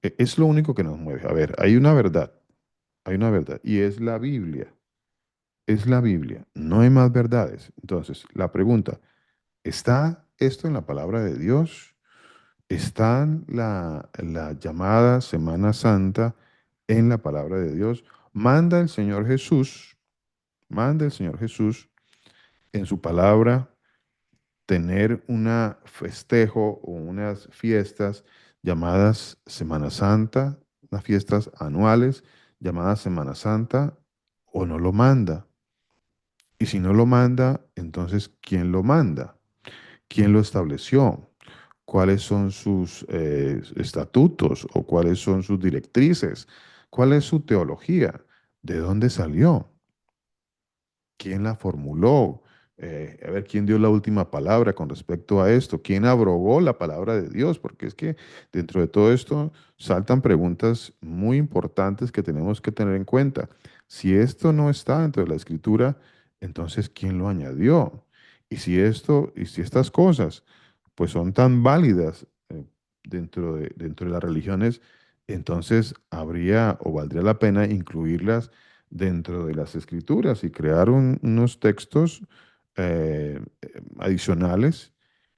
es lo único que nos mueve. A ver, hay una verdad, y es la Biblia. Es la Biblia, no hay más verdades. Entonces, la pregunta, ¿está esto en la palabra de Dios? ¿Está la llamada Semana Santa en la palabra de Dios? Manda el Señor Jesús, manda el Señor Jesús en su palabra tener una festejo o unas fiestas llamadas Semana Santa, unas fiestas anuales llamadas Semana Santa, o no lo manda. Y si no lo manda, entonces, ¿quién lo manda? ¿Quién lo estableció? ¿Cuáles son sus estatutos o cuáles son sus directrices? ¿Cuál es su teología? ¿De dónde salió? ¿Quién la formuló? A ver, ¿quién dio la última palabra con respecto a esto? ¿Quién abrogó la palabra de Dios? Porque es que dentro de todo esto saltan preguntas muy importantes que tenemos que tener en cuenta. Si esto no está dentro de la escritura, entonces ¿quién lo añadió? Y si estas cosas pues son tan válidas dentro de las religiones, entonces habría o valdría la pena incluirlas dentro de las escrituras y crear unos textos adicionales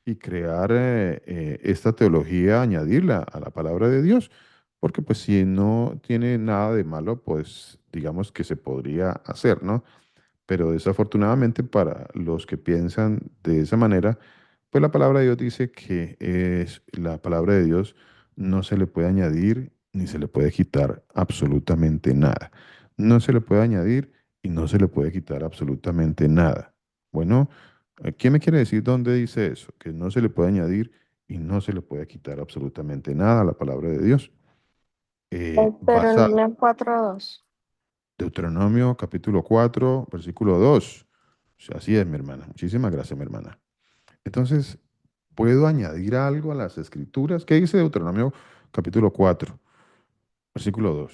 y crear esta teología, añadirla a la palabra de Dios. Porque pues si no tiene nada de malo, pues digamos que se podría hacer, ¿no? Pero desafortunadamente para los que piensan de esa manera, pues la palabra de Dios dice que es la palabra de Dios no se le puede añadir ni se le puede quitar absolutamente nada. No se le puede añadir y no se le puede quitar absolutamente nada. Bueno, ¿quién me quiere decir dónde dice eso? Que no se le puede añadir y no se le puede quitar absolutamente nada a la palabra de Dios. Basado Deuteronomio 4:2. Deuteronomio capítulo 4 versículo 2. O sea, así es, mi hermana. Muchísimas gracias, mi hermana. Entonces, ¿puedo añadir algo a las escrituras? ¿Qué dice Deuteronomio capítulo 4 versículo 2?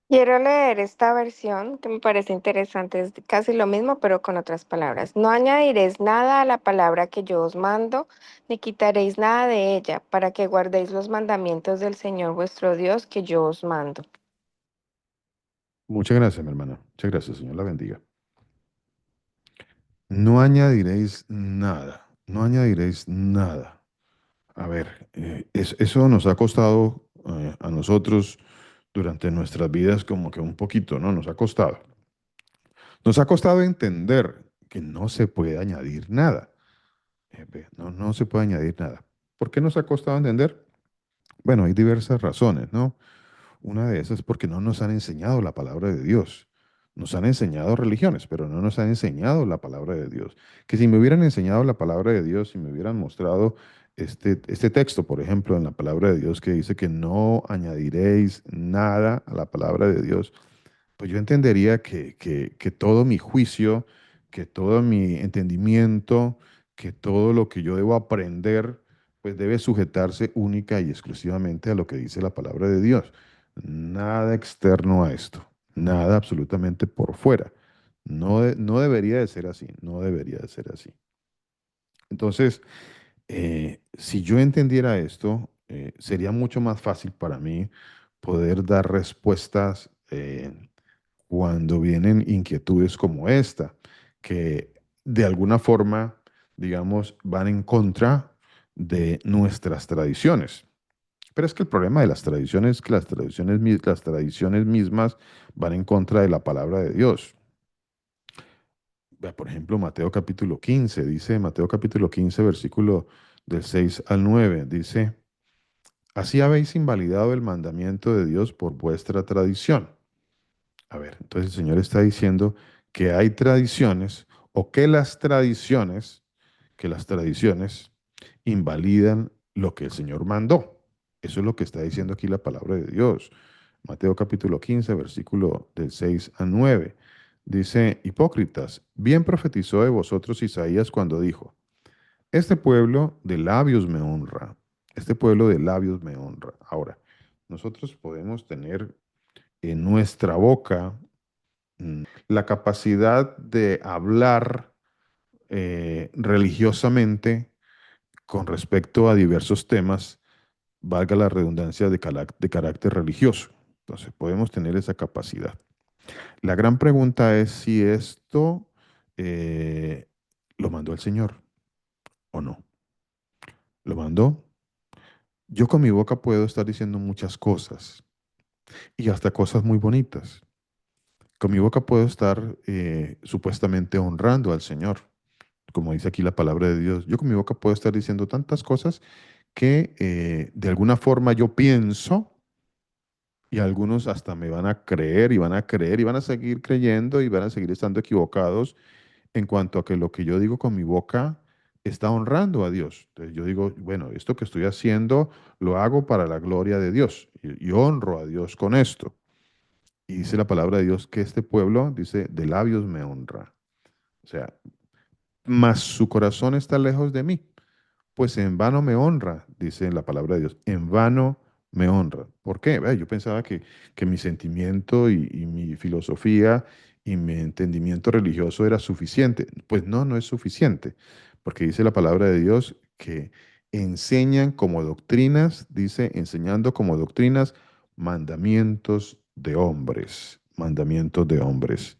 Quiero leer esta versión que me parece interesante, es casi lo mismo, pero con otras palabras. No añadiréis nada a la palabra que yo os mando, ni quitaréis nada de ella, para que guardéis los mandamientos del Señor vuestro Dios que yo os mando. Muchas gracias, mi hermana. Muchas gracias, Señor la bendiga. No añadiréis nada. No añadiréis nada. A ver, eso nos ha costado a nosotros durante nuestras vidas como que un poquito, ¿no? Nos ha costado. Nos ha costado entender que no se puede añadir nada. No se puede añadir nada. ¿Por qué nos ha costado entender? Bueno, hay diversas razones, ¿no? Una de esas es porque no nos han enseñado la palabra de Dios. Nos han enseñado religiones, pero no nos han enseñado la palabra de Dios. Que si me hubieran enseñado la palabra de Dios, si me hubieran mostrado este texto, por ejemplo, en la palabra de Dios que dice que no añadiréis nada a la palabra de Dios, pues yo entendería que todo mi juicio, que todo mi entendimiento, que todo lo que yo debo aprender, pues debe sujetarse única y exclusivamente a lo que dice la palabra de Dios. Nada externo a esto, nada absolutamente por fuera. No debería de ser así, no debería de ser así. Entonces, si yo entendiera esto, sería mucho más fácil para mí poder dar respuestas cuando vienen inquietudes como esta, que de alguna forma, digamos, van en contra de nuestras tradiciones. Pero es que el problema de las tradiciones es que las tradiciones mismas van en contra de la palabra de Dios. Vea, por ejemplo, Mateo capítulo 15, dice Mateo capítulo 15, versículo del 6 al 9, dice, así habéis invalidado el mandamiento de Dios por vuestra tradición. A ver, entonces el Señor está diciendo que hay tradiciones o que las tradiciones invalidan lo que el Señor mandó. Eso es lo que está diciendo aquí la palabra de Dios. Mateo capítulo 15, versículo del 6 al 9. Dice, hipócritas, bien profetizó de vosotros Isaías cuando dijo, este pueblo de labios me honra, este pueblo de labios me honra. Ahora, nosotros podemos tener en nuestra boca La capacidad de hablar religiosamente con respecto a diversos temas, valga la redundancia, de carácter religioso. Entonces, podemos tener esa capacidad. La gran pregunta es si esto eh, lo mandó el Señor o no. ¿Lo mandó? Yo con mi boca puedo estar diciendo muchas cosas y hasta cosas muy bonitas. Con mi boca puedo estar supuestamente honrando al Señor, como dice aquí la palabra de Dios. Yo con mi boca puedo estar diciendo tantas cosas que de alguna forma yo pienso y algunos hasta me van a creer y van a creer y van a seguir creyendo y van a seguir estando equivocados en cuanto a que lo que yo digo con mi boca está honrando a Dios. Entonces yo digo, bueno, esto que estoy haciendo lo hago para la gloria de Dios y honro a Dios con esto. Y dice la palabra de Dios que este pueblo, dice, de labios me honra. O sea, mas su corazón está lejos de mí. Pues en vano me honra, dice la palabra de Dios. En vano me honra. ¿Por qué? Vea, yo pensaba que mi sentimiento y mi filosofía y mi entendimiento religioso era suficiente. Pues no, no es suficiente. Porque dice la palabra de Dios que enseñan como doctrinas, dice, enseñando como doctrinas mandamientos de hombres. Mandamientos de hombres.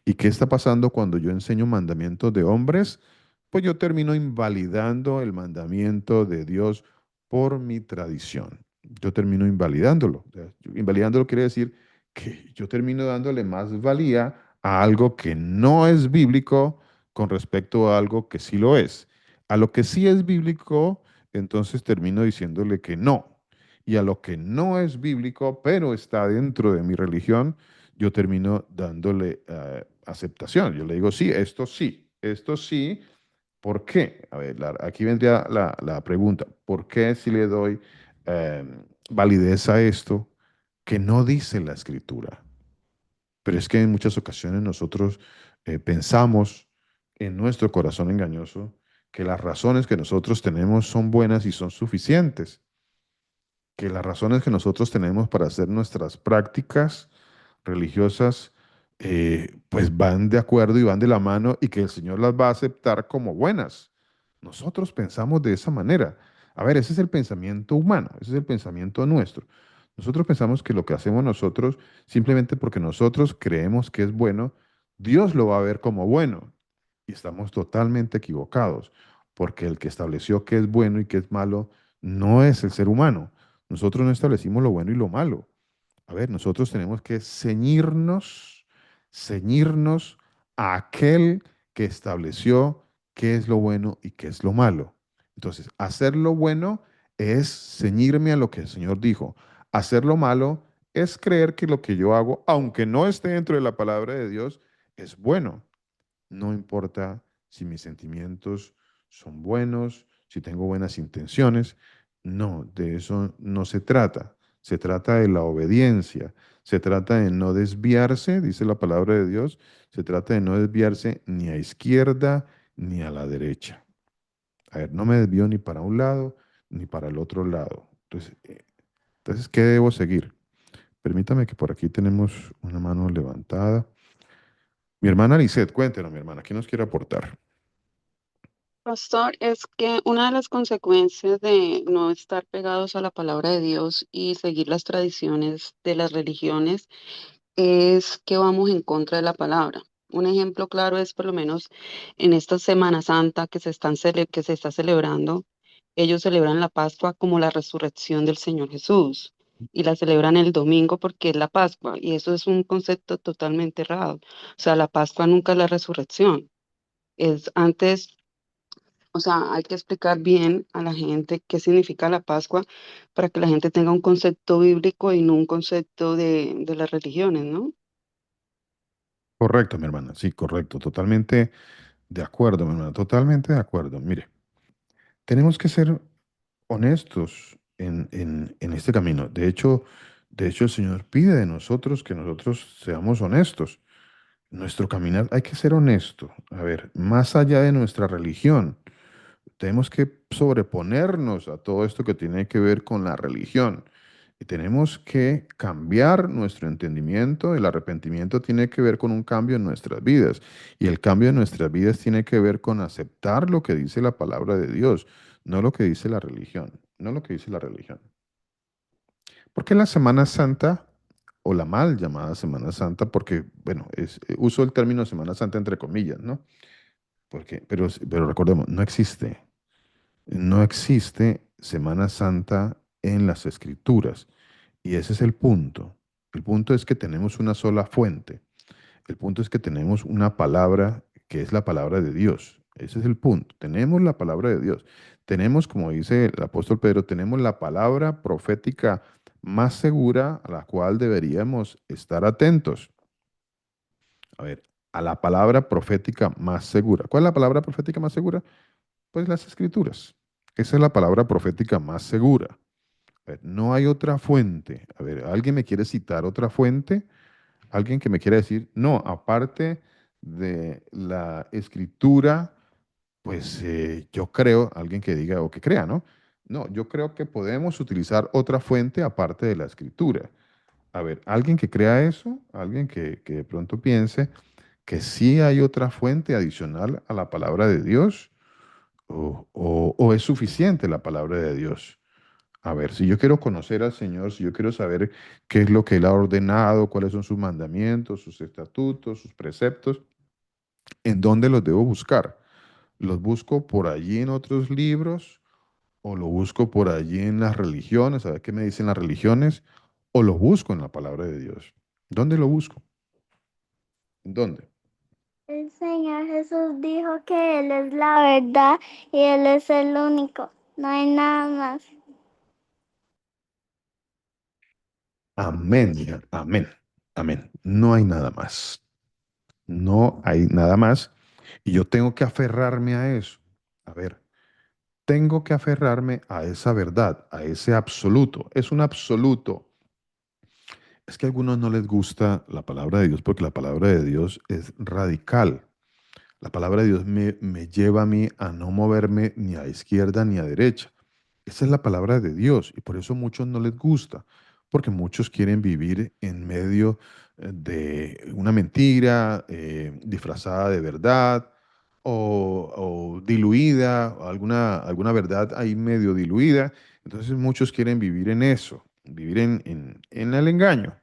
¿Y qué está pasando cuando yo enseño mandamientos de hombres? Pues yo termino invalidando el mandamiento de Dios por mi tradición. Yo termino invalidándolo. O sea, invalidándolo quiere decir que yo termino dándole más valía a algo que no es bíblico con respecto a algo que sí lo es. A lo que sí es bíblico, entonces termino diciéndole que no. Y a lo que no es bíblico, pero está dentro de mi religión, yo termino dándole aceptación. Yo le digo, sí, esto sí, esto sí. ¿Por qué? A ver, aquí vendría la pregunta. ¿Por qué si le doy validez a esto que no dice la escritura? Pero es que en muchas ocasiones nosotros pensamos en nuestro corazón engañoso que las razones que nosotros tenemos son buenas y son suficientes, que las razones que nosotros tenemos para hacer nuestras prácticas religiosas pues van de acuerdo y van de la mano y que el Señor las va a aceptar como buenas. Nosotros pensamos de esa manera. A ver, ese es el pensamiento humano, ese es el pensamiento nuestro. Nosotros pensamos que lo que hacemos nosotros, simplemente porque nosotros creemos que es bueno, Dios lo va a ver como bueno. Y estamos totalmente equivocados, porque el que estableció qué es bueno y qué es malo no es el ser humano. Nosotros no establecimos lo bueno y lo malo. A ver, nosotros tenemos que ceñirnos a aquel que estableció qué es lo bueno y qué es lo malo. Entonces, hacer lo bueno es ceñirme a lo que el Señor dijo. Hacer lo malo es creer que lo que yo hago, aunque no esté dentro de la palabra de Dios, es bueno. No importa si mis sentimientos son buenos, si tengo buenas intenciones. No, de eso no se trata. Se trata de la obediencia. Se trata de no desviarse, dice la palabra de Dios. Se trata de no desviarse ni a izquierda ni a la derecha. A ver, no me desvío ni para un lado ni para el otro lado. Entonces, ¿qué debo seguir? Permítame que por aquí tenemos una mano levantada. Mi hermana Lisette, cuéntenos, mi hermana, ¿qué nos quiere aportar? Pastor, es que una de las consecuencias de no estar pegados a la palabra de Dios y seguir las tradiciones de las religiones es que vamos en contra de la palabra. Un ejemplo claro es por lo menos en esta Semana Santa que se está celebrando, ellos celebran la Pascua como la resurrección del Señor Jesús y la celebran el domingo porque es la Pascua y eso es un concepto totalmente errado. O sea, la Pascua nunca es la resurrección. Es antes, o sea, hay que explicar bien a la gente qué significa la Pascua para que la gente tenga un concepto bíblico y no un concepto de las religiones, ¿no? Correcto, mi hermana, sí, correcto, totalmente de acuerdo, mi hermana, totalmente de acuerdo. Mire, tenemos que ser honestos en este camino. De hecho, el Señor pide de nosotros que nosotros seamos honestos. Nuestro caminar hay que ser honesto. A ver, más allá de nuestra religión, tenemos que sobreponernos a todo esto que tiene que ver con la religión. Y tenemos que cambiar nuestro entendimiento. El arrepentimiento tiene que ver con un cambio en nuestras vidas. Y el cambio en nuestras vidas tiene que ver con aceptar lo que dice la palabra de Dios, no lo que dice la religión, no lo que dice la religión. ¿Por qué la Semana Santa o la mal llamada Semana Santa? Porque, bueno, uso el término Semana Santa entre comillas, ¿no? Pero recordemos, no existe Semana Santa en las Escrituras. Y ese es el punto. El punto es que tenemos una sola fuente. El punto es que tenemos una palabra que es la palabra de Dios. Ese es el punto. Tenemos la palabra de Dios. Tenemos, como dice el apóstol Pedro, tenemos la palabra profética más segura a la cual deberíamos estar atentos. A ver, a la palabra profética más segura. ¿Cuál es la palabra profética más segura? Pues las Escrituras. Esa es la palabra profética más segura. A ver, no hay otra fuente. A ver, ¿alguien me quiere citar otra fuente? ¿Alguien que me quiera decir, no, aparte de la escritura, pues yo creo, alguien que diga o que crea, ¿no? No, yo creo que podemos utilizar otra fuente aparte de la escritura. A ver, alguien que crea eso, alguien que de pronto piense que sí hay otra fuente adicional a la palabra de Dios o es suficiente la palabra de Dios. A ver, si yo quiero conocer al Señor, si yo quiero saber qué es lo que Él ha ordenado, cuáles son sus mandamientos, sus estatutos, sus preceptos, ¿en dónde los debo buscar? ¿Los busco por allí en otros libros? ¿O lo busco por allí en las religiones? A ver qué me dicen las religiones. ¿O lo busco en la palabra de Dios? ¿Dónde lo busco? ¿En dónde? El Señor Jesús dijo que Él es la verdad y Él es el único. No hay nada más. Amén, hija, amén, amén. No hay nada más. No hay nada más. Y yo tengo que aferrarme a eso. A ver, tengo que aferrarme a esa verdad, a ese absoluto. Es un absoluto. Es que a algunos no les gusta la palabra de Dios porque la palabra de Dios es radical. La palabra de Dios me lleva a mí a no moverme ni a izquierda ni a derecha. Esa es la palabra de Dios y por eso a muchos no les gusta, porque muchos quieren vivir en medio de una mentira disfrazada de verdad o diluida, o alguna verdad ahí medio diluida. Entonces muchos quieren vivir en eso, vivir en el engaño,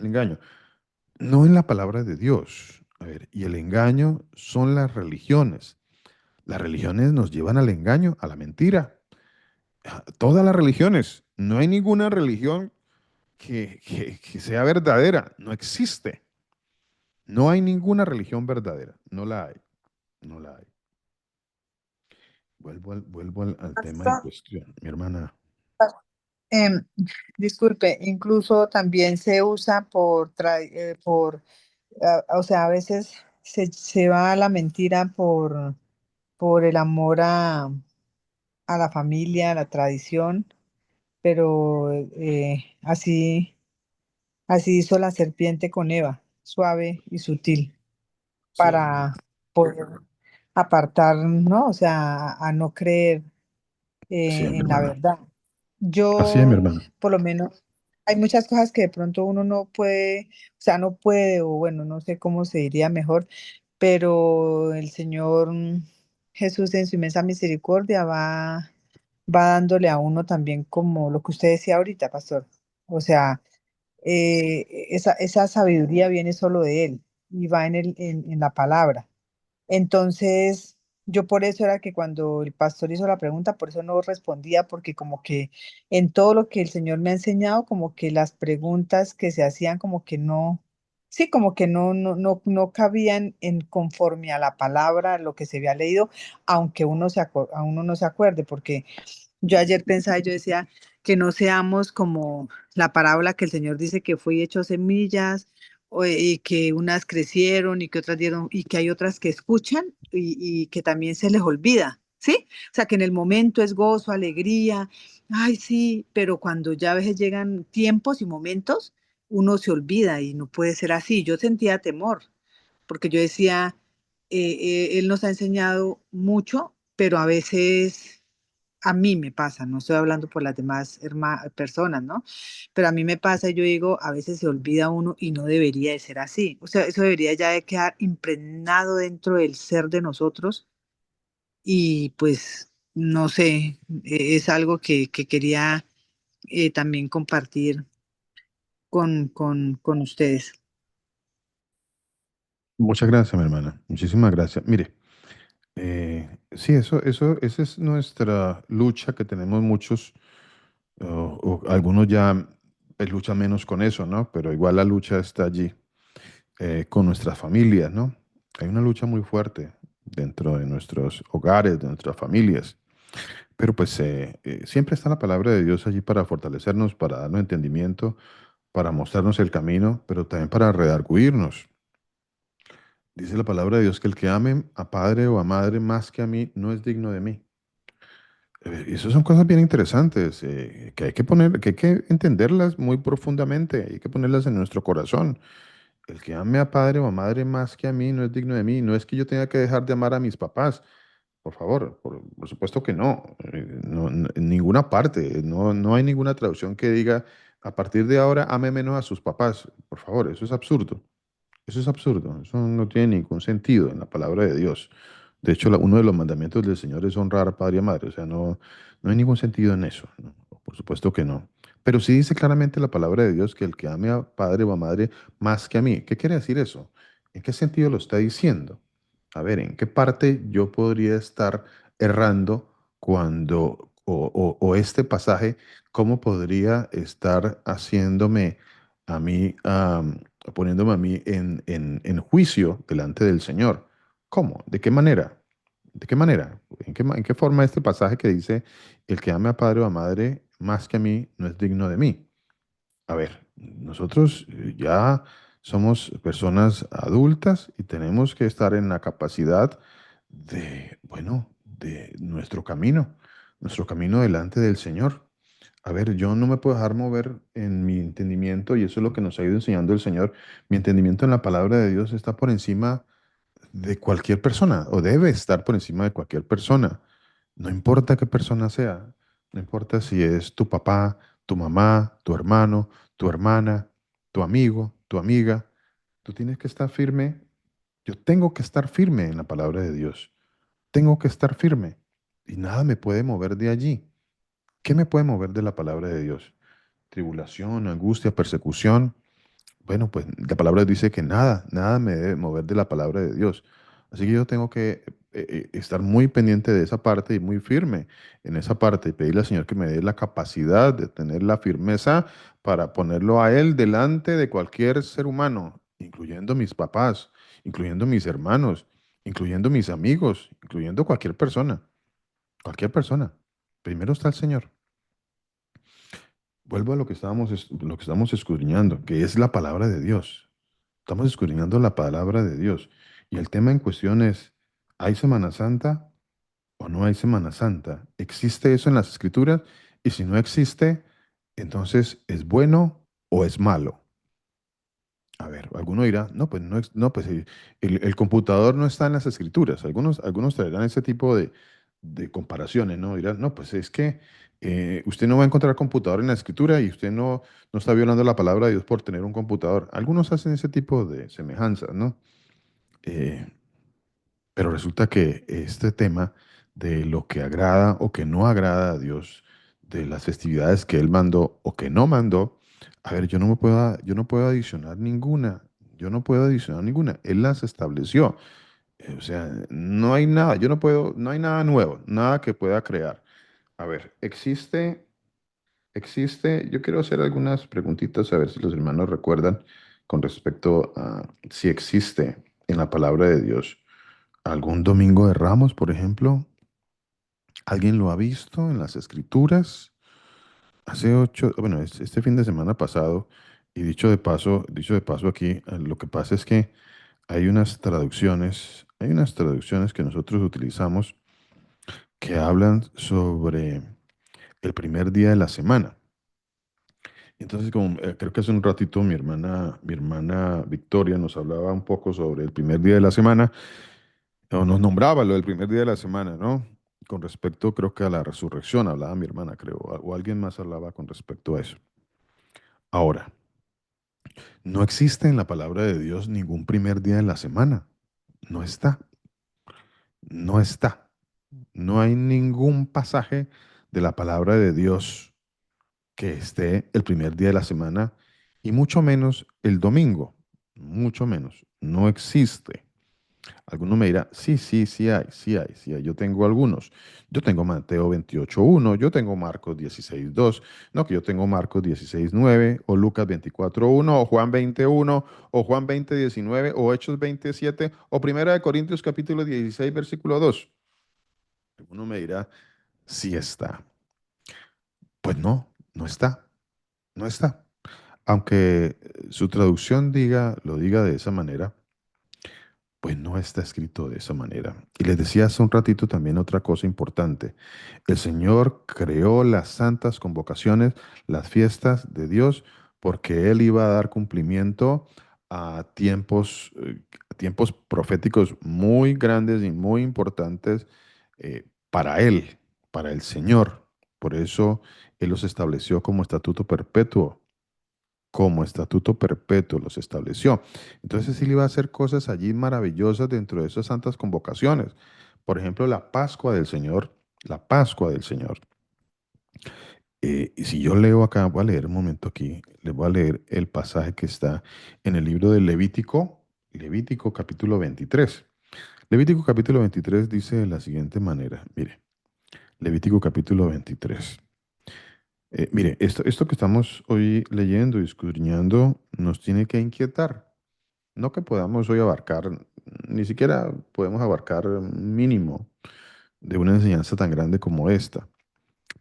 el engaño, no en la palabra de Dios. A ver, y el engaño son las religiones. Las religiones nos llevan al engaño, a la mentira. Todas las religiones. No hay ninguna religión que sea verdadera. No existe. No hay ninguna religión verdadera. No la hay. No la hay. Vuelvo al tema en Pastor, cuestión. Mi hermana. em, disculpe, incluso también se usa o sea, a veces se va a la mentira por el amor a la familia, a la tradición, pero así hizo la serpiente con Eva, suave y sutil, Sí, amén. para poder apartar, ¿no? O sea, a no creer Así es, mi en la hermana. verdad. Así es, mi Yo, hermana. por lo menos, hay muchas cosas que de pronto uno no puede, o sea, no puede, o bueno, no sé cómo se diría mejor, pero el Señor Jesús en su inmensa misericordia va dándole a uno también como lo que usted decía ahorita, pastor. O sea, esa sabiduría viene solo de Él y va en la palabra. Entonces, yo por eso era que cuando el pastor hizo la pregunta, por eso no respondía, porque como que en todo lo que el Señor me ha enseñado, como que las preguntas que se hacían, como que no, sí, como que no cabían en conforme a la palabra, lo que se había leído, aunque a uno no se acuerde, porque yo ayer pensaba, yo decía que no seamos como la parábola que el Señor dice que fue y echó semillas, y que unas crecieron y que otras dieron, y que hay otras que escuchan y que también se les olvida, ¿sí? O sea, que en el momento es gozo, alegría, ay, sí, pero cuando ya a veces llegan tiempos y momentos, uno se olvida y no puede ser así. Yo sentía temor, porque yo decía, Él nos ha enseñado mucho, pero a mí me pasa, no estoy hablando por las demás personas, ¿no? Pero a mí me pasa y yo digo, a veces se olvida uno y no debería de ser así. O sea, eso debería ya de quedar impregnado dentro del ser de nosotros y pues, no sé, es algo que quería también compartir con ustedes. Muchas gracias, mi hermana. Muchísimas gracias. Mire, sí, esa es nuestra lucha que tenemos muchos, o algunos ya luchan menos con eso, ¿no? Pero igual la lucha está allí, con nuestras familias, ¿no? Hay una lucha muy fuerte dentro de nuestros hogares, de nuestras familias. Pero pues siempre está la palabra de Dios allí para fortalecernos, para darnos entendimiento, para mostrarnos el camino, pero también para redarguirnos. Dice la palabra de Dios que el que ame a padre o a madre más que a mí no es digno de mí. Esas son cosas bien interesantes, que hay que poner, que hay que entenderlas muy profundamente, hay que ponerlas en nuestro corazón. El que ame a padre o a madre más que a mí no es digno de mí. No es que yo tenga que dejar de amar a mis papás. Por favor, por supuesto que no. En ninguna parte. No hay ninguna traducción que diga a partir de ahora ame menos a sus papás. Por favor, eso es absurdo. Eso es absurdo, eso no tiene ningún sentido en la palabra de Dios. De hecho, uno de los mandamientos del Señor es honrar a padre y a madre, o sea, no hay ningún sentido en eso, ¿no? Por supuesto que no. Pero sí dice claramente la palabra de Dios que el que ame a padre o a madre más que a mí. ¿Qué quiere decir eso? ¿En qué sentido lo está diciendo? A ver, ¿en qué parte yo podría estar errando cuando, o este pasaje, cómo podría estar haciéndome a mí, poniéndome a mí en juicio delante del Señor? ¿Cómo? ¿De qué manera? ¿De qué manera? En qué forma este pasaje que dice, el que ame a padre o a madre más que a mí no es digno de mí? A ver, nosotros ya somos personas adultas y tenemos que estar en la capacidad de, bueno, de nuestro camino delante del Señor. A ver, yo no me puedo dejar mover en mi entendimiento y eso es lo que nos ha ido enseñando el Señor. Mi entendimiento en la palabra de Dios está por encima de cualquier persona o debe estar por encima de cualquier persona. No importa qué persona sea, no importa si es tu papá, tu mamá, tu hermano, tu hermana, tu amigo, tu amiga, tú tienes que estar firme. Yo tengo que estar firme en la palabra de Dios. Tengo que estar firme y nada me puede mover de allí. ¿Qué me puede mover de la palabra de Dios? Tribulación, angustia, persecución. Bueno, pues la palabra dice que nada me debe mover de la palabra de Dios. Así que yo tengo que estar muy pendiente de esa parte y muy firme en esa parte y pedirle al Señor que me dé la capacidad de tener la firmeza para ponerlo a Él delante de cualquier ser humano, incluyendo mis papás, incluyendo mis hermanos, incluyendo mis amigos, incluyendo cualquier persona. Cualquier persona. Primero está el Señor. Vuelvo a lo que estamos escudriñando, que es la palabra de Dios. Estamos escudriñando la palabra de Dios. Y el tema en cuestión es, ¿hay Semana Santa o no hay Semana Santa? ¿Existe eso en las Escrituras? Y si no existe, entonces ¿es bueno o es malo? A ver, alguno dirá, no, pues no, pues el computador no está en las Escrituras. Algunos traerán ese tipo de comparaciones, ¿no? Dirán, no, pues es que usted no va a encontrar computador en la Escritura y usted no está violando la palabra de Dios por tener un computador. Algunos hacen ese tipo de semejanzas, ¿no? Eh, pero resulta que este tema de lo que agrada o que no agrada a Dios, de las festividades que Él mandó o que no mandó, a ver, yo no puedo adicionar ninguna. Yo no puedo adicionar ninguna. Él las estableció. O sea, no hay nada. No hay nada nuevo, nada que pueda crear. A ver, yo quiero hacer algunas preguntitas a ver si los hermanos recuerdan con respecto a si existe en la palabra de Dios algún domingo de Ramos, por ejemplo. ¿Alguien lo ha visto en las escrituras? Bueno, este fin de semana pasado, y dicho de paso aquí, lo que pasa es que hay unas traducciones que nosotros utilizamos que hablan sobre el primer día de la semana. Entonces, como creo que hace un ratito mi hermana Victoria nos hablaba un poco sobre el primer día de la semana, o nos nombraba lo del primer día de la semana, ¿no? con respecto, creo que a la resurrección, hablaba mi hermana, creo, o alguien más hablaba con respecto a eso. Ahora, no existe en la palabra de Dios ningún primer día de la semana. No está. No está. No hay ningún pasaje de la palabra de Dios que esté el primer día de la semana y mucho menos el domingo. Mucho menos. No existe. Alguno me dirá, sí, sí, sí hay. Yo tengo algunos. Yo tengo Mateo 28:1, yo tengo Marcos 16:2, no, que yo tengo Marcos 16:9, o Lucas 24:1, o Juan 20:1, o Juan 20:19, o Hechos 27, o Primera de Corintios capítulo 16, versículo 2. Alguno me dirá, sí está. Pues no, no está, no está. Aunque su traducción lo diga de esa manera, pues no está escrito de esa manera. Y les decía hace un ratito también otra cosa importante. El Señor creó las santas convocaciones, las fiestas de Dios, porque Él iba a dar cumplimiento a tiempos proféticos muy grandes y muy importantes para Él, para el Señor. Por eso Él los estableció como estatuto perpetuo, los estableció. Entonces él iba a hacer cosas allí maravillosas dentro de esas santas convocaciones. Por ejemplo, la Pascua del Señor, la Pascua del Señor. Y si yo leo acá, voy a leer un momento aquí, les voy a leer el pasaje que está en el libro de Levítico, Levítico capítulo 23. Levítico capítulo 23 dice de la siguiente manera, mire, Levítico capítulo 23. Mire, esto que estamos hoy leyendo y escudriñando nos tiene que inquietar. No que podamos hoy abarcar, ni siquiera podemos abarcar mínimo de una enseñanza tan grande como esta,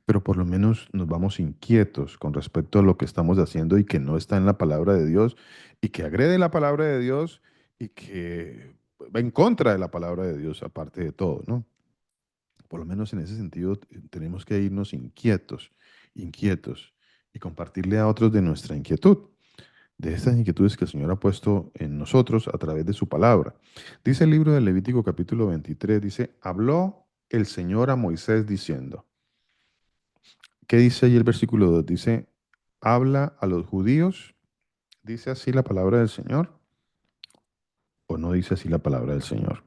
pero por lo menos nos vamos inquietos con respecto a lo que estamos haciendo y que no está en la palabra de Dios y que agrede la palabra de Dios y que va en contra de la palabra de Dios, aparte de todo, ¿no? Por lo menos en ese sentido tenemos que irnos inquietos y compartirle a otros de nuestra inquietud, de estas inquietudes que el Señor ha puesto en nosotros a través de su palabra. Dice el libro de Levítico capítulo 23, dice, habló el Señor a Moisés diciendo, ¿qué dice ahí el versículo 2? Dice, habla a los judíos, ¿dice así la palabra del Señor? ¿O no dice así la palabra del Señor?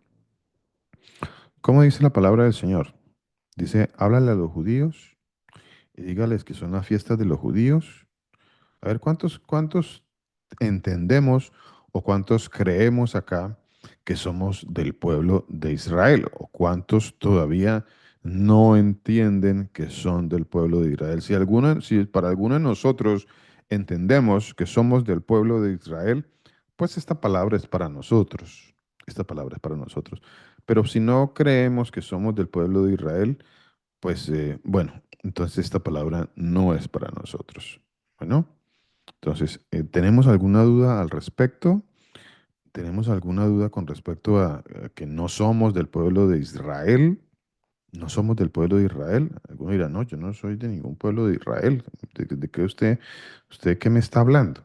¿Cómo dice la palabra del Señor? Dice, háblale a los judíos y dígales que son las fiestas de los judíos. A ver, ¿cuántos entendemos o cuántos creemos acá que somos del pueblo de Israel? ¿O cuántos todavía no entienden que son del pueblo de Israel? Si para alguno de nosotros entendemos que somos del pueblo de Israel, pues esta palabra es para nosotros. Esta palabra es para nosotros. Pero si no creemos que somos del pueblo de Israel, pues bueno, entonces esta palabra no es para nosotros. Bueno. Entonces, ¿tenemos alguna duda al respecto? ¿Tenemos alguna duda con respecto a que no somos del pueblo de Israel? ¿No somos del pueblo de Israel? Alguno dirá, no, yo no soy de ningún pueblo de Israel. ¿De qué usted qué me está hablando?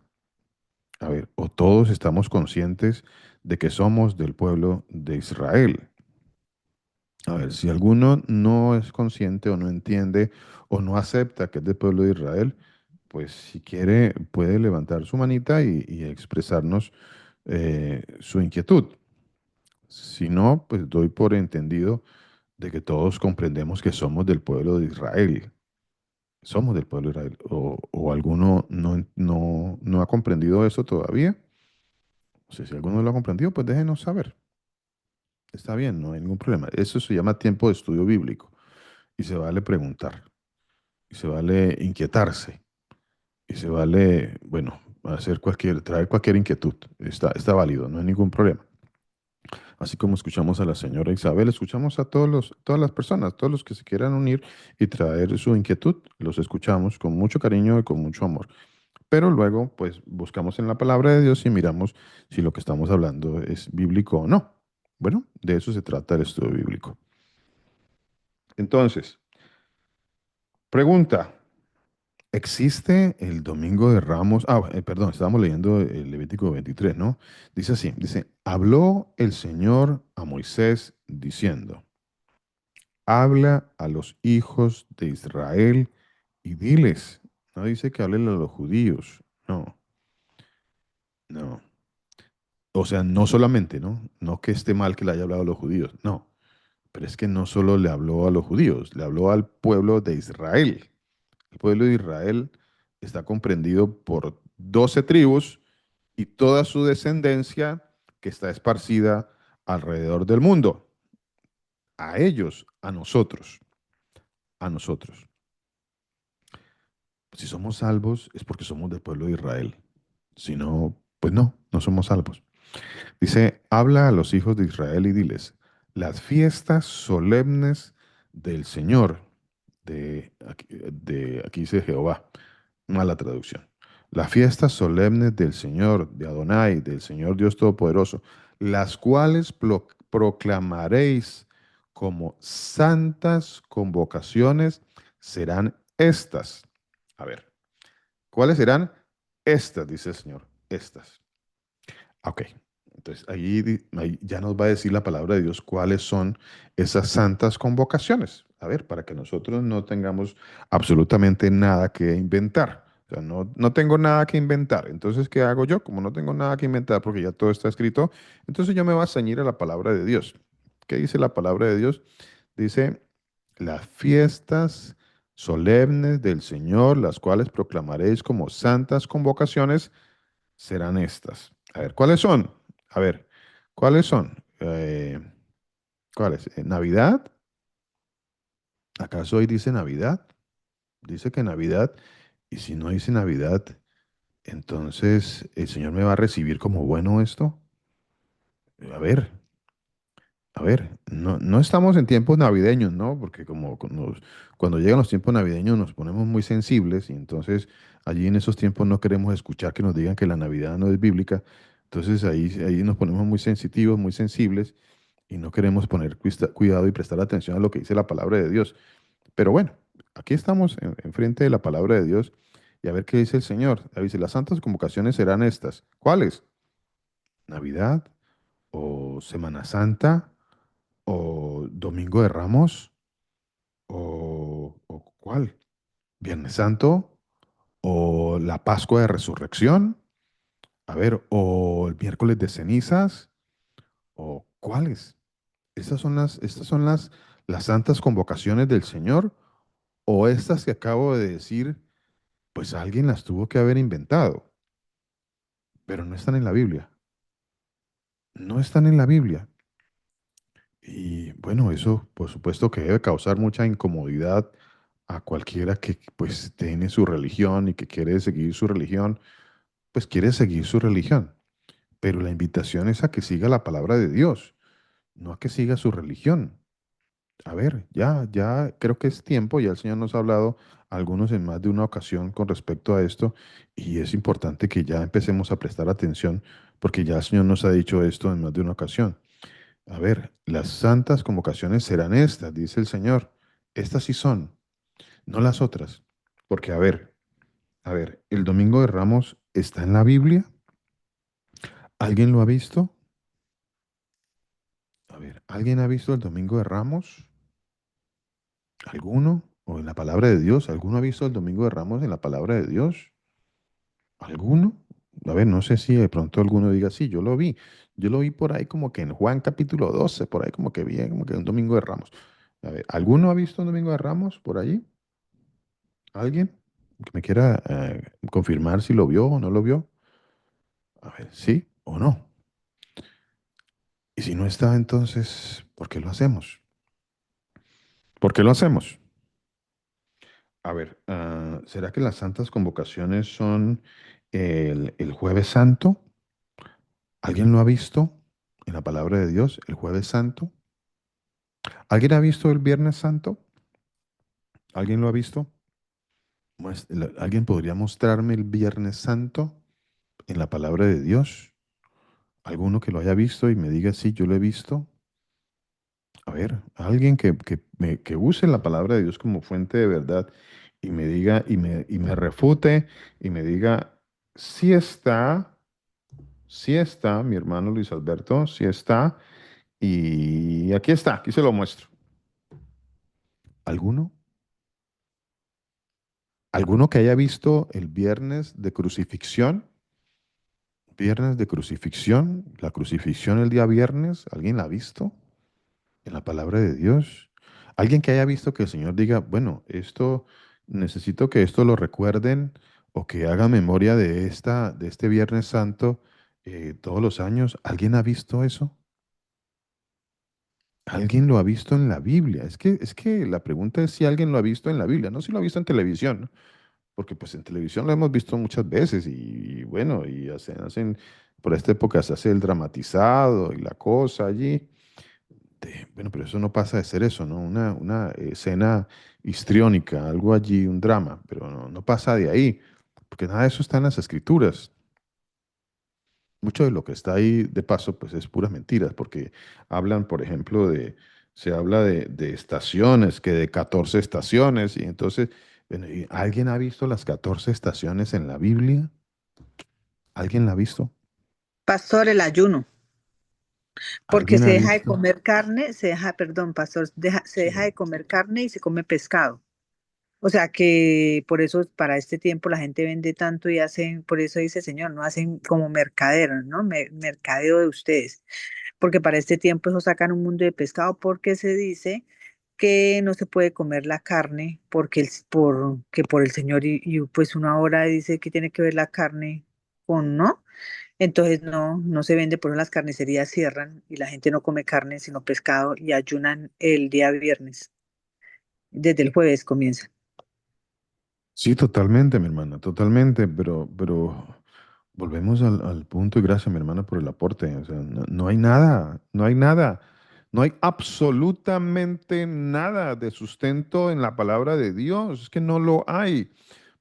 A ver, o todos estamos conscientes de que somos del pueblo de Israel. A ver, si alguno no es consciente o no entiende o no acepta que es del pueblo de Israel, pues si quiere puede levantar su manita y expresarnos su inquietud. Si no, pues doy por entendido de que todos comprendemos que somos del pueblo de Israel. Somos del pueblo de Israel. O alguno no ha comprendido eso todavía. O sea, si alguno lo ha comprendido, pues déjenos saber. Está bien, no hay ningún problema. Eso se llama tiempo de estudio bíblico. Y se vale preguntar. Y se vale inquietarse. Y se vale, bueno, traer cualquier inquietud. Está válido, no hay ningún problema. Así como escuchamos a la señora Isabel, escuchamos a todas las personas, todos los que se quieran unir y traer su inquietud, los escuchamos con mucho cariño y con mucho amor. Pero luego, pues, buscamos en la palabra de Dios y miramos si lo que estamos hablando es bíblico o no. Bueno, de eso se trata el estudio bíblico. Entonces, pregunta. ¿Existe el Domingo de Ramos? Perdón, estábamos leyendo el Levítico 23, ¿no? Dice así, dice, habló el Señor a Moisés diciendo, habla a los hijos de Israel y diles. No dice que hablen a los judíos. No, no. O sea, no solamente, ¿no? No que esté mal que le haya hablado a los judíos. No. Pero es que no solo le habló a los judíos, le habló al pueblo de Israel. El pueblo de Israel está comprendido por 12 tribus y toda su descendencia que está esparcida alrededor del mundo. A ellos, a nosotros, a nosotros. Si somos salvos es porque somos del pueblo de Israel. Si no, pues no, no somos salvos. Dice, habla a los hijos de Israel y diles, las fiestas solemnes del Señor, aquí dice Jehová, mala traducción. Las fiestas solemnes del Señor, de Adonai, del Señor Dios Todopoderoso, las cuales proclamaréis como santas convocaciones, serán estas. A ver, ¿cuáles serán? Estas, dice el Señor, estas. Ok, entonces ahí ya nos va a decir la palabra de Dios cuáles son esas santas convocaciones. A ver, para que nosotros no tengamos absolutamente nada que inventar. O sea, no tengo nada que inventar. Entonces, ¿qué hago yo? Como no tengo nada que inventar porque ya todo está escrito, entonces yo me voy a ceñir a la palabra de Dios. ¿Qué dice la palabra de Dios? Dice, las fiestas solemnes del Señor, las cuales proclamaréis como santas convocaciones, serán estas. A ver, ¿cuáles son? A ver, ¿cuáles son? ¿Cuáles? ¿Navidad? ¿Acaso hoy dice Navidad? Dice que Navidad, y si no dice Navidad, entonces el Señor me va a recibir como bueno esto. A ver, no estamos en tiempos navideños, ¿no? Porque como cuando llegan los tiempos navideños nos ponemos muy sensibles y entonces allí en esos tiempos no queremos escuchar que nos digan que la Navidad no es bíblica. Entonces ahí nos ponemos muy sensitivos, muy sensibles y no queremos poner cuidado y prestar atención a lo que dice la palabra de Dios. Pero bueno, aquí estamos enfrente de la palabra de Dios y a ver qué dice el Señor. Ahí dice, las santas convocaciones serán estas. ¿Cuáles? ¿Navidad o Semana Santa? ¿O Domingo de Ramos? ¿O cuál? ¿Viernes Santo? ¿O la Pascua de Resurrección? A ver, ¿o el miércoles de cenizas? ¿O cuáles? ¿Estas son las santas convocaciones del Señor? ¿O estas que acabo de decir, pues alguien las tuvo que haber inventado, pero no están en la Biblia? No están en la Biblia. Y bueno, eso por supuesto que debe causar mucha incomodidad a cualquiera que pues tiene su religión y que quiere seguir su religión, pues quiere seguir su religión. Pero la invitación es a que siga la palabra de Dios, no a que siga su religión. A ver, ya creo que es tiempo, ya el Señor nos ha hablado a algunos en más de una ocasión con respecto a esto y es importante que ya empecemos a prestar atención porque ya el Señor nos ha dicho esto en más de una ocasión. A ver, las santas convocaciones serán estas, dice el Señor. Estas sí son, no las otras. Porque, a ver, el Domingo de Ramos está en la Biblia. ¿Alguien lo ha visto? A ver, ¿alguien ha visto el Domingo de Ramos? ¿Alguno? ¿O en la palabra de Dios? ¿Alguno ha visto el Domingo de Ramos en la palabra de Dios? ¿Alguno? A ver, no sé si de pronto alguno diga, sí, yo lo vi. Yo lo vi por ahí como que en Juan capítulo 12, por ahí como que vi como que un Domingo de Ramos. A ver, ¿alguno ha visto un Domingo de Ramos por allí? ¿Alguien que me quiera confirmar si lo vio o no lo vio? A ver, ¿sí o no? Y si no está, entonces, ¿por qué lo hacemos? ¿Por qué lo hacemos? A ver, ¿será que las santas convocaciones son el Jueves Santo? ¿Alguien lo ha visto en la palabra de Dios, el Jueves Santo? ¿Alguien ha visto el Viernes Santo? ¿Alguien lo ha visto? ¿Alguien podría mostrarme el Viernes Santo en la palabra de Dios? ¿Alguno que lo haya visto y me diga, sí, yo lo he visto? A ver, alguien que use la palabra de Dios como fuente de verdad y me diga y me refute y me diga, sí está, mi hermano Luis Alberto, sí está, y aquí está, aquí se lo muestro. ¿Alguno? ¿Alguno que haya visto el viernes de crucifixión? Viernes de crucifixión, la crucifixión el día viernes, ¿alguien la ha visto en la palabra de Dios? Alguien que haya visto que el Señor diga, bueno, esto necesito que esto lo recuerden o que haga memoria de este Viernes Santo todos los años. ¿Alguien ha visto eso? ¿Alguien lo ha visto en la Biblia? Es que la pregunta es si alguien lo ha visto en la Biblia, no si lo ha visto en televisión, ¿no? Porque pues en televisión lo hemos visto muchas veces y bueno, y por esta época se hace el dramatizado y la cosa allí. Bueno, pero eso no pasa de ser eso, ¿no? Una escena histriónica, algo allí, un drama, pero no pasa de ahí, porque nada de eso está en las escrituras. Mucho de lo que está ahí, de paso, pues es puras mentiras, porque hablan, por ejemplo, se habla de estaciones, que de 14 estaciones, y entonces, bueno, ¿y ¿alguien ha visto las 14 estaciones en la Biblia? ¿Alguien la ha visto? Pastor, el ayuno, porque ¿Alguien se ha deja de visto? comer carne, perdón, pastor, se deja Sí. de comer carne y se come pescado. O sea que por eso para este tiempo la gente vende tanto y hacen, por eso dice el Señor, no hacen como mercadero, ¿no? Mercadeo de ustedes. Porque para este tiempo eso sacan un mundo de pescado porque se dice que no se puede comer la carne porque que por el Señor y pues uno ahora dice que tiene que ver la carne con, ¿no? Entonces no se vende, por eso las carnicerías cierran y la gente no come carne sino pescado y ayunan el día viernes. Desde el jueves comienza. Sí, totalmente, mi hermana, totalmente, pero volvemos al punto y gracias, mi hermana, por el aporte. O sea, no hay nada, no hay nada, no hay absolutamente nada de sustento en la palabra de Dios. Es que no lo hay.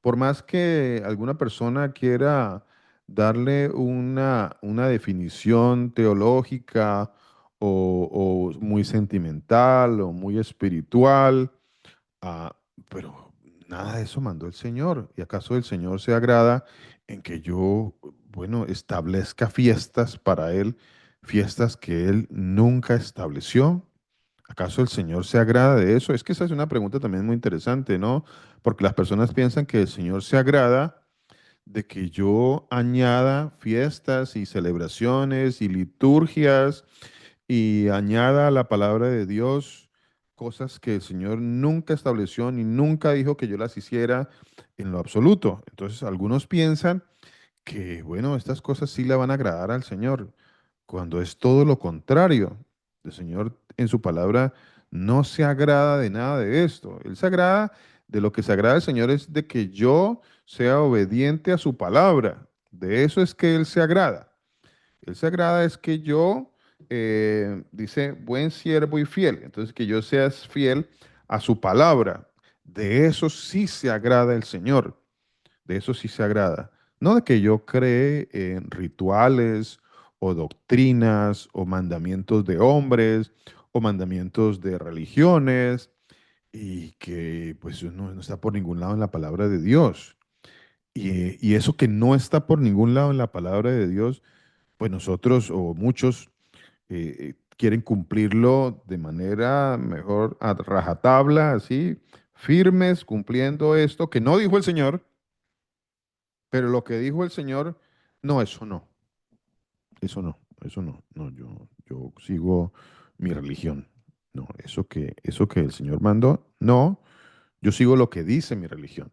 Por más que alguna persona quiera darle una definición teológica o muy sentimental o muy espiritual, Ah, pero nada de eso mandó el Señor. ¿Y acaso el Señor se agrada en que yo, bueno, establezca fiestas para Él, fiestas que Él nunca estableció? ¿Acaso el Señor se agrada de eso? Es que esa es una pregunta también muy interesante, ¿no? Porque las personas piensan que el Señor se agrada de que yo añada fiestas y celebraciones y liturgias y añada a la palabra de Dios cosas que el Señor nunca estableció ni nunca dijo que yo las hiciera en lo absoluto. Entonces, algunos piensan que, bueno, estas cosas sí le van a agradar al Señor, cuando es todo lo contrario. El Señor en su palabra no se agrada de nada de esto. Él se agrada, de lo que se agrada al Señor es de que yo sea obediente a su palabra. De eso es que Él se agrada. Él se agrada es que yo, dice, buen siervo y fiel. Entonces, que yo sea fiel a su palabra. De eso sí se agrada el Señor. De eso sí se agrada. No de que yo cree en rituales o doctrinas o mandamientos de hombres o mandamientos de religiones y que pues no está por ningún lado en la palabra de Dios. Y eso que no está por ningún lado en la palabra de Dios, pues nosotros o muchos quieren cumplirlo de manera mejor a rajatabla, así, firmes, cumpliendo esto que no dijo el Señor, pero lo que dijo el Señor, no, eso no, no, yo sigo mi religión. No, eso que el Señor mandó, no, yo sigo lo que dice mi religión.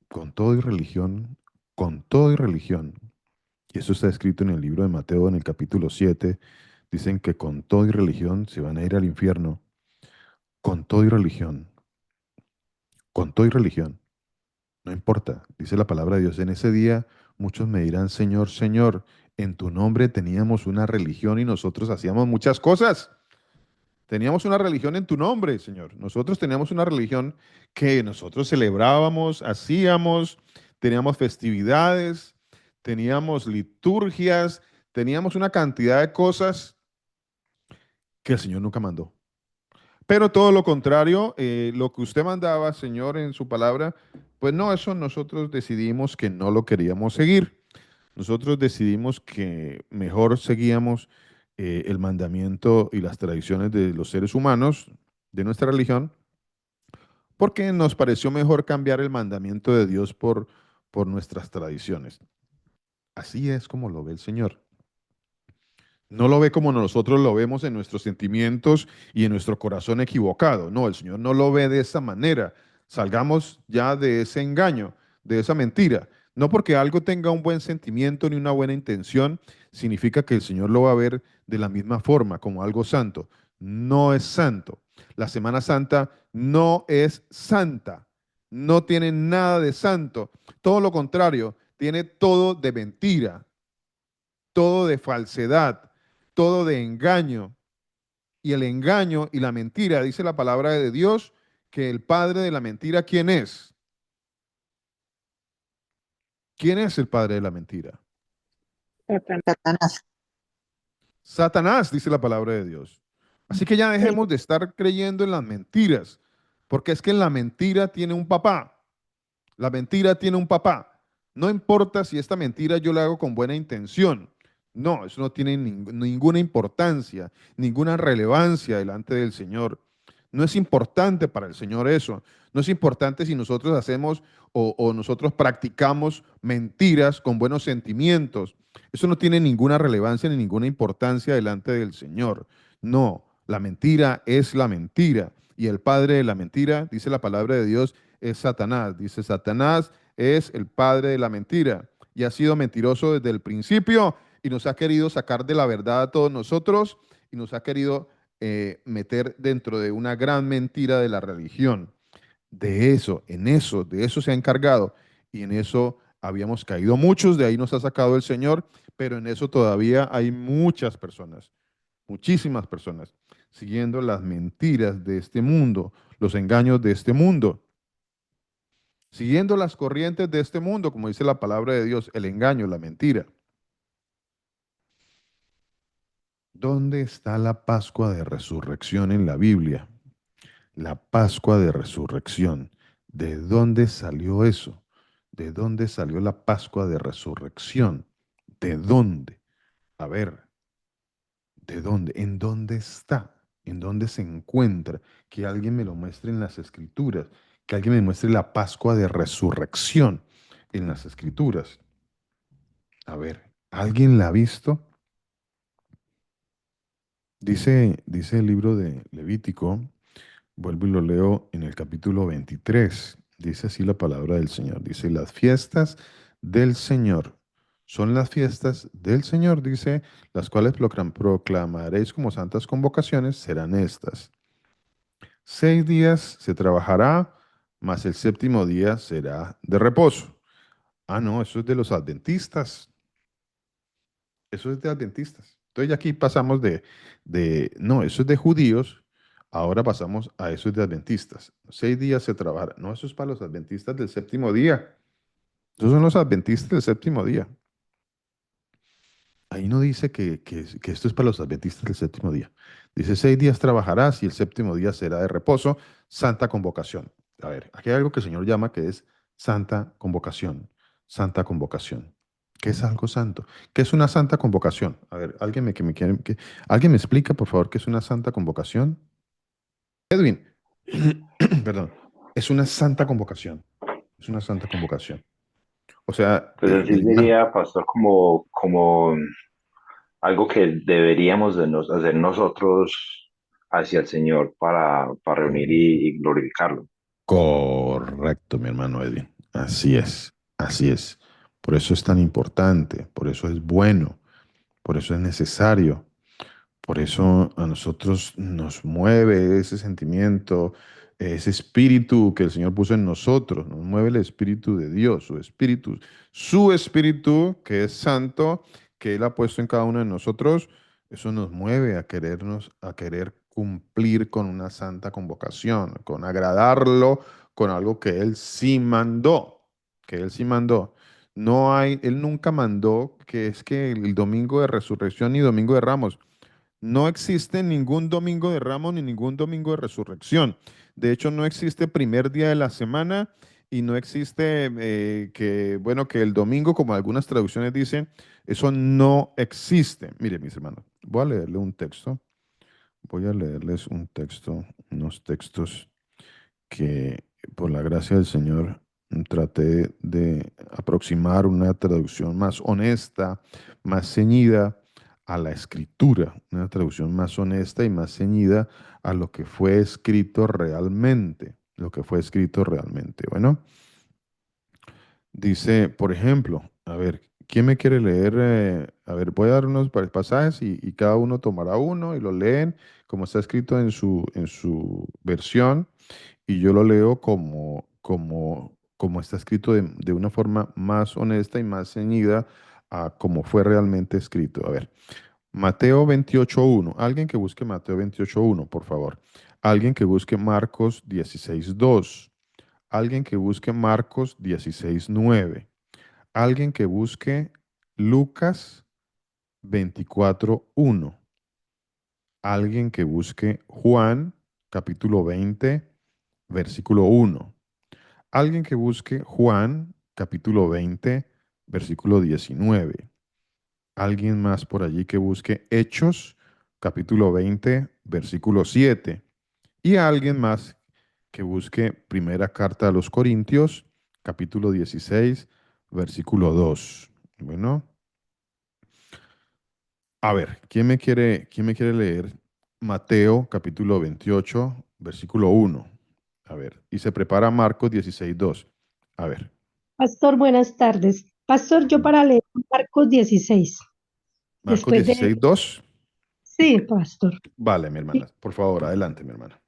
Con todo y religión, con todo y religión. Y eso está escrito en el libro de Mateo en el capítulo 7. Dicen que con todo y religión se van a ir al infierno. Con todo y religión. Con todo y religión. No importa. Dice la palabra de Dios. En ese día muchos me dirán, Señor, Señor, en tu nombre teníamos una religión y nosotros hacíamos muchas cosas. Teníamos una religión en tu nombre, Señor. Nosotros teníamos una religión que nosotros celebrábamos, hacíamos, teníamos festividades, teníamos liturgias, teníamos una cantidad de cosas que el Señor nunca mandó. Pero todo lo contrario, lo que usted mandaba, Señor, en su palabra, pues no, eso nosotros decidimos que no lo queríamos seguir. Nosotros decidimos que mejor seguíamos el mandamiento y las tradiciones de los seres humanos, de nuestra religión, porque nos pareció mejor cambiar el mandamiento de Dios por nuestras tradiciones. Así es como lo ve el Señor. No lo ve como nosotros lo vemos en nuestros sentimientos y en nuestro corazón equivocado. No, el Señor no lo ve de esa manera. Salgamos ya de ese engaño, de esa mentira. No porque algo tenga un buen sentimiento ni una buena intención, significa que el Señor lo va a ver de la misma forma, como algo santo. No es santo. La Semana Santa no es santa. No tiene nada de santo. Todo lo contrario, tiene todo de mentira, todo de falsedad, todo de engaño. Y el engaño y la mentira, dice la palabra de Dios, que el padre de la mentira, ¿quién es? ¿Quién es el padre de la mentira? Satanás. Satanás, dice la palabra de Dios. Así que ya dejemos de estar creyendo en las mentiras, porque es que la mentira tiene un papá. La mentira tiene un papá. No importa si esta mentira yo la hago con buena intención. No, eso no tiene ninguna importancia, ninguna relevancia delante del Señor. No es importante para el Señor eso. No es importante si nosotros hacemos o nosotros practicamos mentiras con buenos sentimientos. Eso no tiene ninguna relevancia ni ninguna importancia delante del Señor. No, la mentira es la mentira. Y el padre de la mentira, dice la palabra de Dios, es Satanás. Dice, Satanás es el padre de la mentira y ha sido mentiroso desde el principio y nos ha querido sacar de la verdad a todos nosotros y nos ha querido meter dentro de una gran mentira de la religión. De eso, de eso se ha encargado y en eso habíamos caído muchos, de ahí nos ha sacado el Señor, pero en eso todavía hay muchas personas, muchísimas personas, siguiendo las mentiras de este mundo, los engaños de este mundo, siguiendo las corrientes de este mundo, como dice la palabra de Dios, el engaño, la mentira. ¿Dónde está la Pascua de Resurrección en la Biblia? La Pascua de Resurrección. ¿De dónde salió eso? ¿De dónde salió la Pascua de Resurrección? ¿De dónde? A ver, ¿de dónde? ¿En dónde está? ¿En dónde se encuentra? Que alguien me lo muestre en las Escrituras, que alguien me muestre la Pascua de Resurrección en las Escrituras. A ver, ¿alguien la ha visto? Dice el libro de Levítico, vuelvo y lo leo en el capítulo 23. Dice así la palabra del Señor. Dice, las fiestas del Señor. Son las fiestas del Señor, dice, las cuales proclamaréis como santas convocaciones, serán estas. 6 días se trabajará, mas el séptimo día será de reposo. Ah, no, eso es de los adventistas. Eso es de adventistas. Entonces ya aquí pasamos no, eso es de judíos, ahora pasamos a eso es de adventistas. 6 días se trabaja. No, eso es para los adventistas del séptimo día. Esos son los adventistas del séptimo día. Ahí no dice que esto es para los adventistas del séptimo día. Dice 6 días trabajarás y el séptimo día será de reposo, santa convocación. A ver, aquí hay algo que el Señor llama que es santa convocación. Santa convocación. ¿Qué es algo santo? ¿Qué es una santa convocación? A ver, ¿alguien me explica, por favor, qué es una santa convocación? Edwin, perdón, es una santa convocación. Es una santa convocación. O sea, Pues así diría, pastor, como algo que deberíamos de hacer nosotros hacia el Señor para reunir y glorificarlo. Correcto, mi hermano Edwin. Así es, así es. Por eso es tan importante, por eso es bueno, por eso es necesario. Por eso a nosotros nos mueve ese sentimiento, ese espíritu que el Señor puso en nosotros. Nos mueve el Espíritu de Dios, su espíritu que es santo, que Él ha puesto en cada uno de nosotros. Eso nos mueve a querer cumplir con una santa convocación, con agradarlo, con algo que Él sí mandó, que Él sí mandó. Él nunca mandó que es que el domingo de resurrección y domingo de Ramos. No existe ningún domingo de Ramos ni ningún domingo de resurrección. De hecho, no existe primer día de la semana y no existe que el domingo, como algunas traducciones dicen, eso no existe. Mire, mis hermanos, voy a leerle un texto. Voy a leerles un texto, unos textos que por la gracia del Señor traté de aproximar una traducción más honesta, más ceñida a la escritura, una traducción más honesta y más ceñida a lo que fue escrito realmente, lo que fue escrito realmente. Bueno, dice, por ejemplo, a ver, ¿quién me quiere leer? A ver, voy a dar unos pasajes y cada uno tomará uno y lo leen como está escrito en su versión y yo lo leo como está escrito de una forma más honesta y más ceñida a como fue realmente escrito. A ver, Mateo 28.1. Alguien que busque Mateo 28.1, por favor. Alguien que busque Marcos 16.2. Alguien que busque Marcos 16.9. Alguien que busque Lucas 24.1. Alguien que busque Juan capítulo 20, versículo 1. Alguien que busque Juan capítulo 20, versículo 19. Alguien más por allí que busque Hechos capítulo 20, versículo 7. Y alguien más que busque Primera Carta a los Corintios capítulo 16, versículo 2. Bueno, a ver, quién me quiere leer Mateo capítulo 28, versículo 1? A ver, y se prepara Marcos 16:2. A ver. Pastor, buenas tardes. Pastor, yo para leer Marcos 16. Marcos Después de... 16:2. Sí, pastor. Vale, mi Sí, hermana. Por favor, adelante, mi hermana.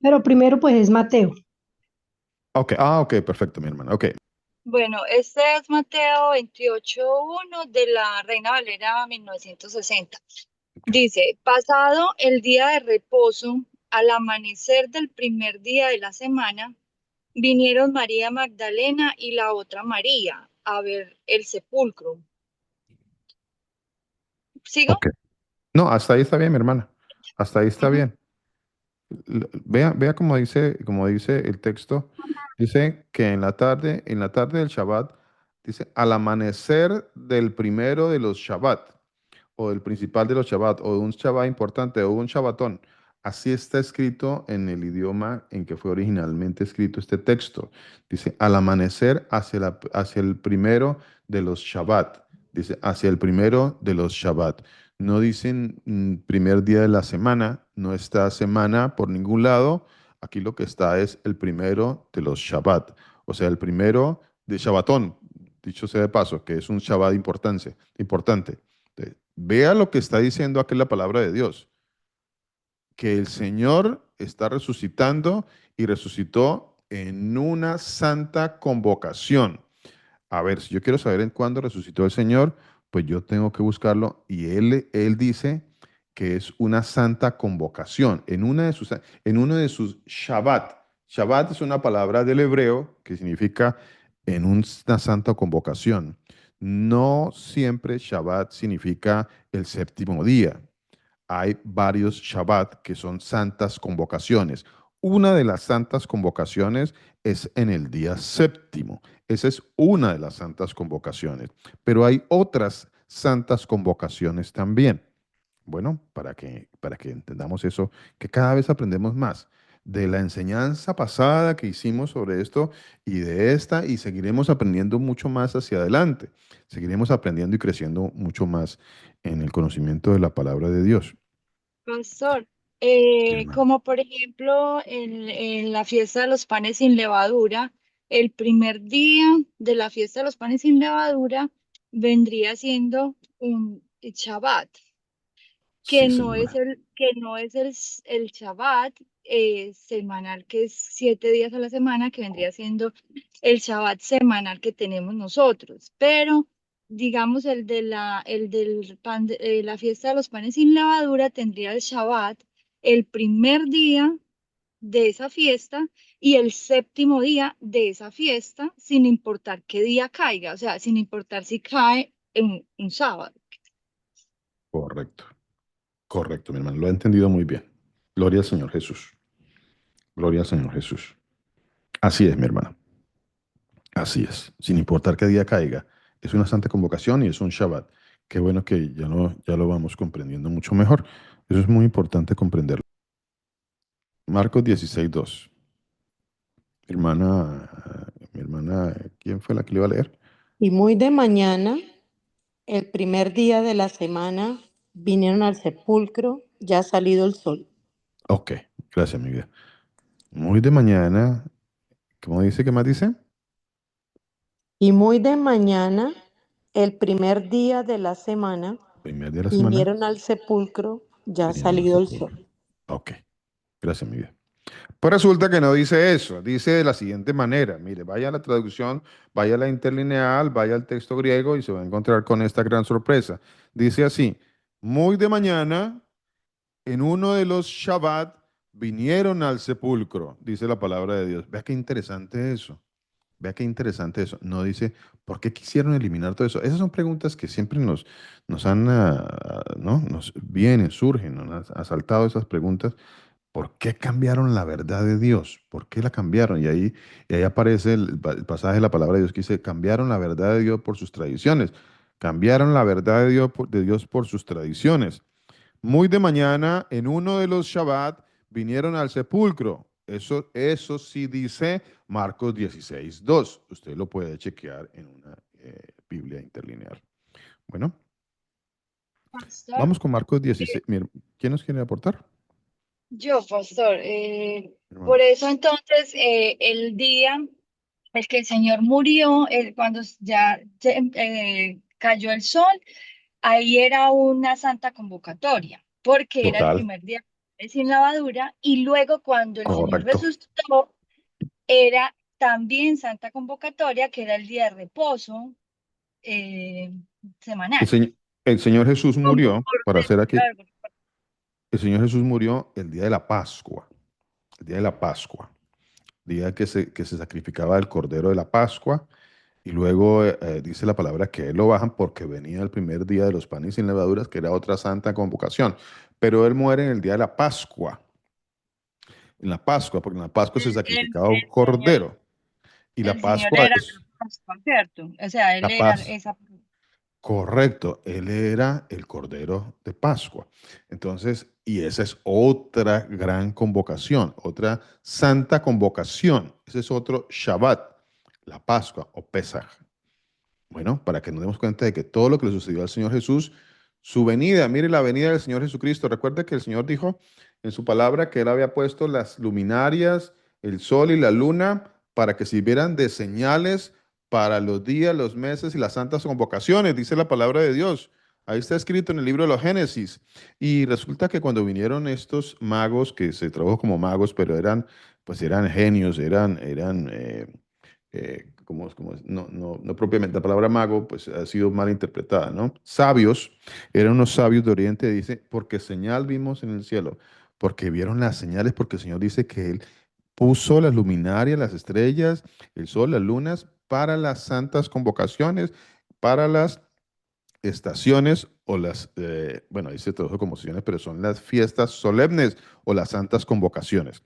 pero primero pues es Mateo. Ok, ok, perfecto, mi hermana. Ok. Bueno, este es Mateo 28.1 de la Reina Valera 1960. Dice, pasado el día de reposo, al amanecer del primer día de la semana, vinieron María Magdalena y la otra María a ver el sepulcro. ¿Sigo? Ok. No, hasta ahí está bien, mi hermana. Hasta ahí está Ujú. bien. Vea como dice el texto. Dice que en la tarde del Shabbat, dice, al amanecer del primero de los Shabbat, o del principal de los Shabbat, o de un Shabbat importante, o un Shabbatón. Así está escrito en el idioma en que fue originalmente escrito este texto. Dice, al amanecer hacia el primero de los Shabbat. Dice, hacia el primero de los Shabbat. No dicen primer día de la semana, no está semana por ningún lado. Aquí lo que está es el primero de los Shabbat. O sea, el primero de Shabbatón, dicho sea de paso, que es un Shabbat importante. Vea lo que está diciendo aquí la palabra de Dios, que el Señor está resucitando y resucitó en una santa convocación. A ver, si yo quiero saber en cuándo resucitó el Señor, pues yo tengo que buscarlo y él dice que es una santa convocación en uno de sus Shabbat. Shabbat es una palabra del hebreo que significa en una santa convocación. No siempre Shabbat significa el séptimo día. Hay varios Shabbat que son santas convocaciones. Una de las santas convocaciones es en el día séptimo. Esa es una de las santas convocaciones. Pero hay otras santas convocaciones también. Bueno, para que entendamos eso, que cada vez aprendemos más de la enseñanza pasada que hicimos sobre esto y de esta, y seguiremos aprendiendo mucho más hacia adelante. Seguiremos aprendiendo y creciendo mucho más en el conocimiento de la palabra de Dios. Pastor, Sí, hermano. como por ejemplo en la fiesta de los panes sin levadura, el primer día de la fiesta de los panes sin levadura vendría siendo un Shabbat, Sí, señora. que no es el Shabbat semanal, que es 7 días a la semana, que vendría siendo el Shabbat semanal que tenemos nosotros. Pero, digamos, el del pan la fiesta de los panes sin levadura tendría el Shabbat el primer día de esa fiesta y el séptimo día de esa fiesta, sin importar qué día caiga, o sea, sin importar si cae en un sábado. Correcto. Correcto, mi hermano. Lo he entendido muy bien. Gloria al Señor Jesús. Gloria al Señor Jesús. Así es, mi hermano. Así es. Sin importar qué día caiga. Es una santa convocación y es un Shabbat. Qué bueno que ya lo vamos comprendiendo mucho mejor. Eso es muy importante comprenderlo. Marcos 16:2. Mi hermana, ¿quién fue la que le iba a leer? Y muy de mañana, el primer día de la semana, vinieron al sepulcro, ya salido el sol. Ok, gracias, mi vida. Muy de mañana, ¿cómo dice? ¿Qué más dice? Y muy de mañana, el primer día de la semana, Primer día de la semana, vinieron al sepulcro, ya vinieron al salido el sepulcro. sol. Ok, gracias, mi vida. Pues resulta que no dice eso, dice de la siguiente manera. Mire, vaya a la traducción, vaya a la interlineal, vaya al texto griego y se va a encontrar con esta gran sorpresa. Dice así, muy de mañana, en uno de los Shabbat, vinieron al sepulcro, dice la palabra de Dios. Vea qué interesante eso. Vea qué interesante eso. No dice, ¿por qué quisieron eliminar todo eso? Esas son preguntas que siempre nos han, ¿no? Nos vienen, surgen, nos han asaltado esas preguntas. ¿Por qué cambiaron la verdad de Dios? ¿Por qué la cambiaron? Y ahí aparece el pasaje de la palabra de Dios que dice, cambiaron la verdad de Dios por sus tradiciones. Cambiaron la verdad de Dios por sus tradiciones. Muy de mañana, en uno de los Shabbat, vinieron al sepulcro. Eso sí dice Marcos 16:2. Usted lo puede chequear en una Biblia interlineal. Bueno, Pastor, vamos con Marcos 16. Mira, ¿quién nos quiere aportar? yo, pastor, Hermano. por eso entonces el día el que el Señor murió, cuando cayó el sol, ahí era una santa convocatoria, porque era el Total. primer día sin lavadura, y luego cuando el Señor Correcto. resucitó, era también santa convocatoria, que era el día de reposo eh, El, semanal. señ- el Señor Jesús Como murió, por para hacer aquí, decirlo de alguna forma. el Señor Jesús murió el día de la Pascua. El día de la Pascua. Día que se sacrificaba el cordero de la Pascua. Y luego dice la palabra que él lo bajan porque venía el primer día de los panes sin levaduras, que era otra santa convocación. Pero él muere en el día de la Pascua. En la Pascua, porque en la Pascua se sacrificaba un El Señor, cordero. Y la el Señor Pascua era es la Pascua, ¿cierto? O sea, él la era paz. esa. Correcto, él era el Cordero de Pascua. Entonces, y esa es otra gran convocación, otra santa convocación. Ese es otro Shabbat, la Pascua o Pesaj. Bueno, para que nos demos cuenta de que todo lo que le sucedió al Señor Jesús, su venida, mire la venida del Señor Jesucristo. Recuerda que el Señor dijo en su palabra que él había puesto las luminarias, el sol y la luna para que sirvieran de señales para los días, los meses y las santas convocaciones, dice la palabra de Dios. Ahí está escrito en el libro de los Génesis. Y resulta que cuando vinieron estos magos, que se tradujo como magos, pero pues eran genios, no propiamente la palabra mago, pues ha sido mal interpretada, ¿no? Sabios, eran unos sabios de Oriente, dice, porque señal vimos en el cielo, porque vieron las señales, porque el Señor dice que Él puso las luminarias, las estrellas, el sol, las lunas, para las santas convocaciones, para las estaciones o bueno, ahí se tradujo como sesiones, pero son las fiestas solemnes o las santas convocaciones.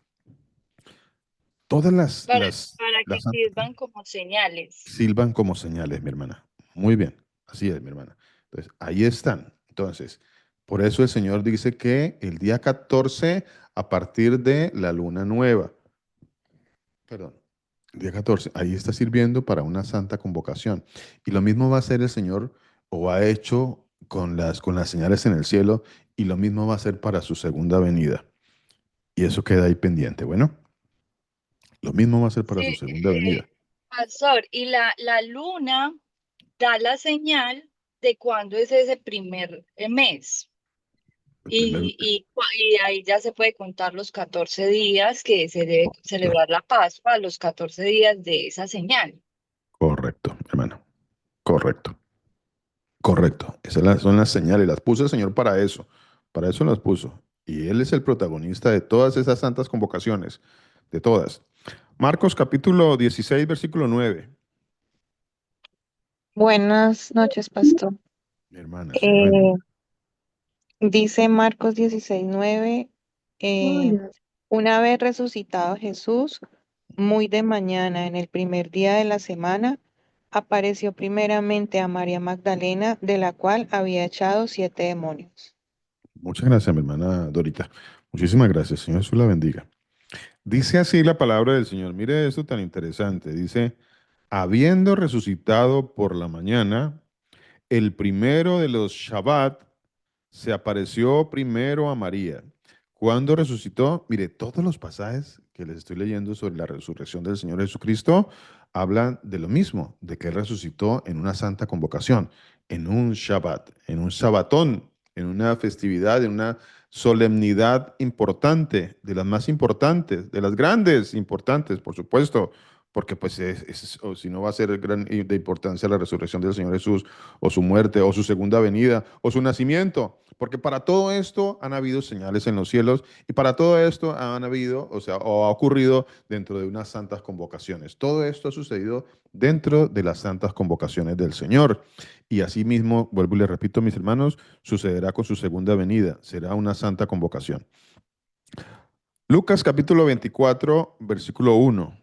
Todas Para que las santas sirvan como señales. silban como señales, mi hermana. Muy bien, así es, mi hermana. Entonces, ahí están. Entonces, por eso el Señor dice que el día 14, a partir de la luna nueva, perdón, el día 14, ahí está sirviendo para una santa convocación. Y lo mismo va a hacer el Señor, o ha hecho con las señales en el cielo, y lo mismo va a hacer para su segunda venida. Y eso queda ahí pendiente. Bueno, lo mismo va a hacer para su Sí, segunda venida. pastor, y la luna da la señal de cuándo es ese primer mes. El primer, Y ahí ya se puede contar los 14 días que se debe celebrar la Pascua, los 14 días de esa señal. correcto, hermano. Correcto. Correcto. Son las señales. Las puso el Señor para eso. Para eso las puso. Y Él es el protagonista de todas esas santas convocaciones. De todas. Marcos capítulo 16, versículo 9. Buenas noches, pastor. Mi hermana, se le Eh, bendiga. dice Marcos 16:9, Hola. una vez resucitado Jesús, muy de mañana, en el primer día de la semana, apareció primeramente a María Magdalena, de la cual había echado 7 demonios. Muchas gracias, mi hermana Dorita. Muchísimas gracias. Señor Jesús la bendiga. Dice así la palabra del Señor. Mire esto tan interesante. Dice, habiendo resucitado por la mañana, el primero de los Shabbat se apareció primero a María. Cuando resucitó, mire, todos los pasajes que les estoy leyendo sobre la resurrección del Señor Jesucristo hablan de lo mismo, de que Él resucitó en una santa convocación, en un Shabbat, en un Shabbatón, en una festividad, en una solemnidad importante, de las más importantes, de las grandes importantes, por supuesto, porque pues o si no va a ser de importancia la resurrección del Señor Jesús, o su muerte, o su segunda venida, o su nacimiento, porque para todo esto han habido señales en los cielos y para todo esto han habido, o sea, o ha ocurrido dentro de unas santas convocaciones. Todo esto ha sucedido dentro de las santas convocaciones del Señor. Y asimismo, vuelvo y le repito, mis hermanos, sucederá con su segunda venida, será una santa convocación. Lucas capítulo 24, versículo 1.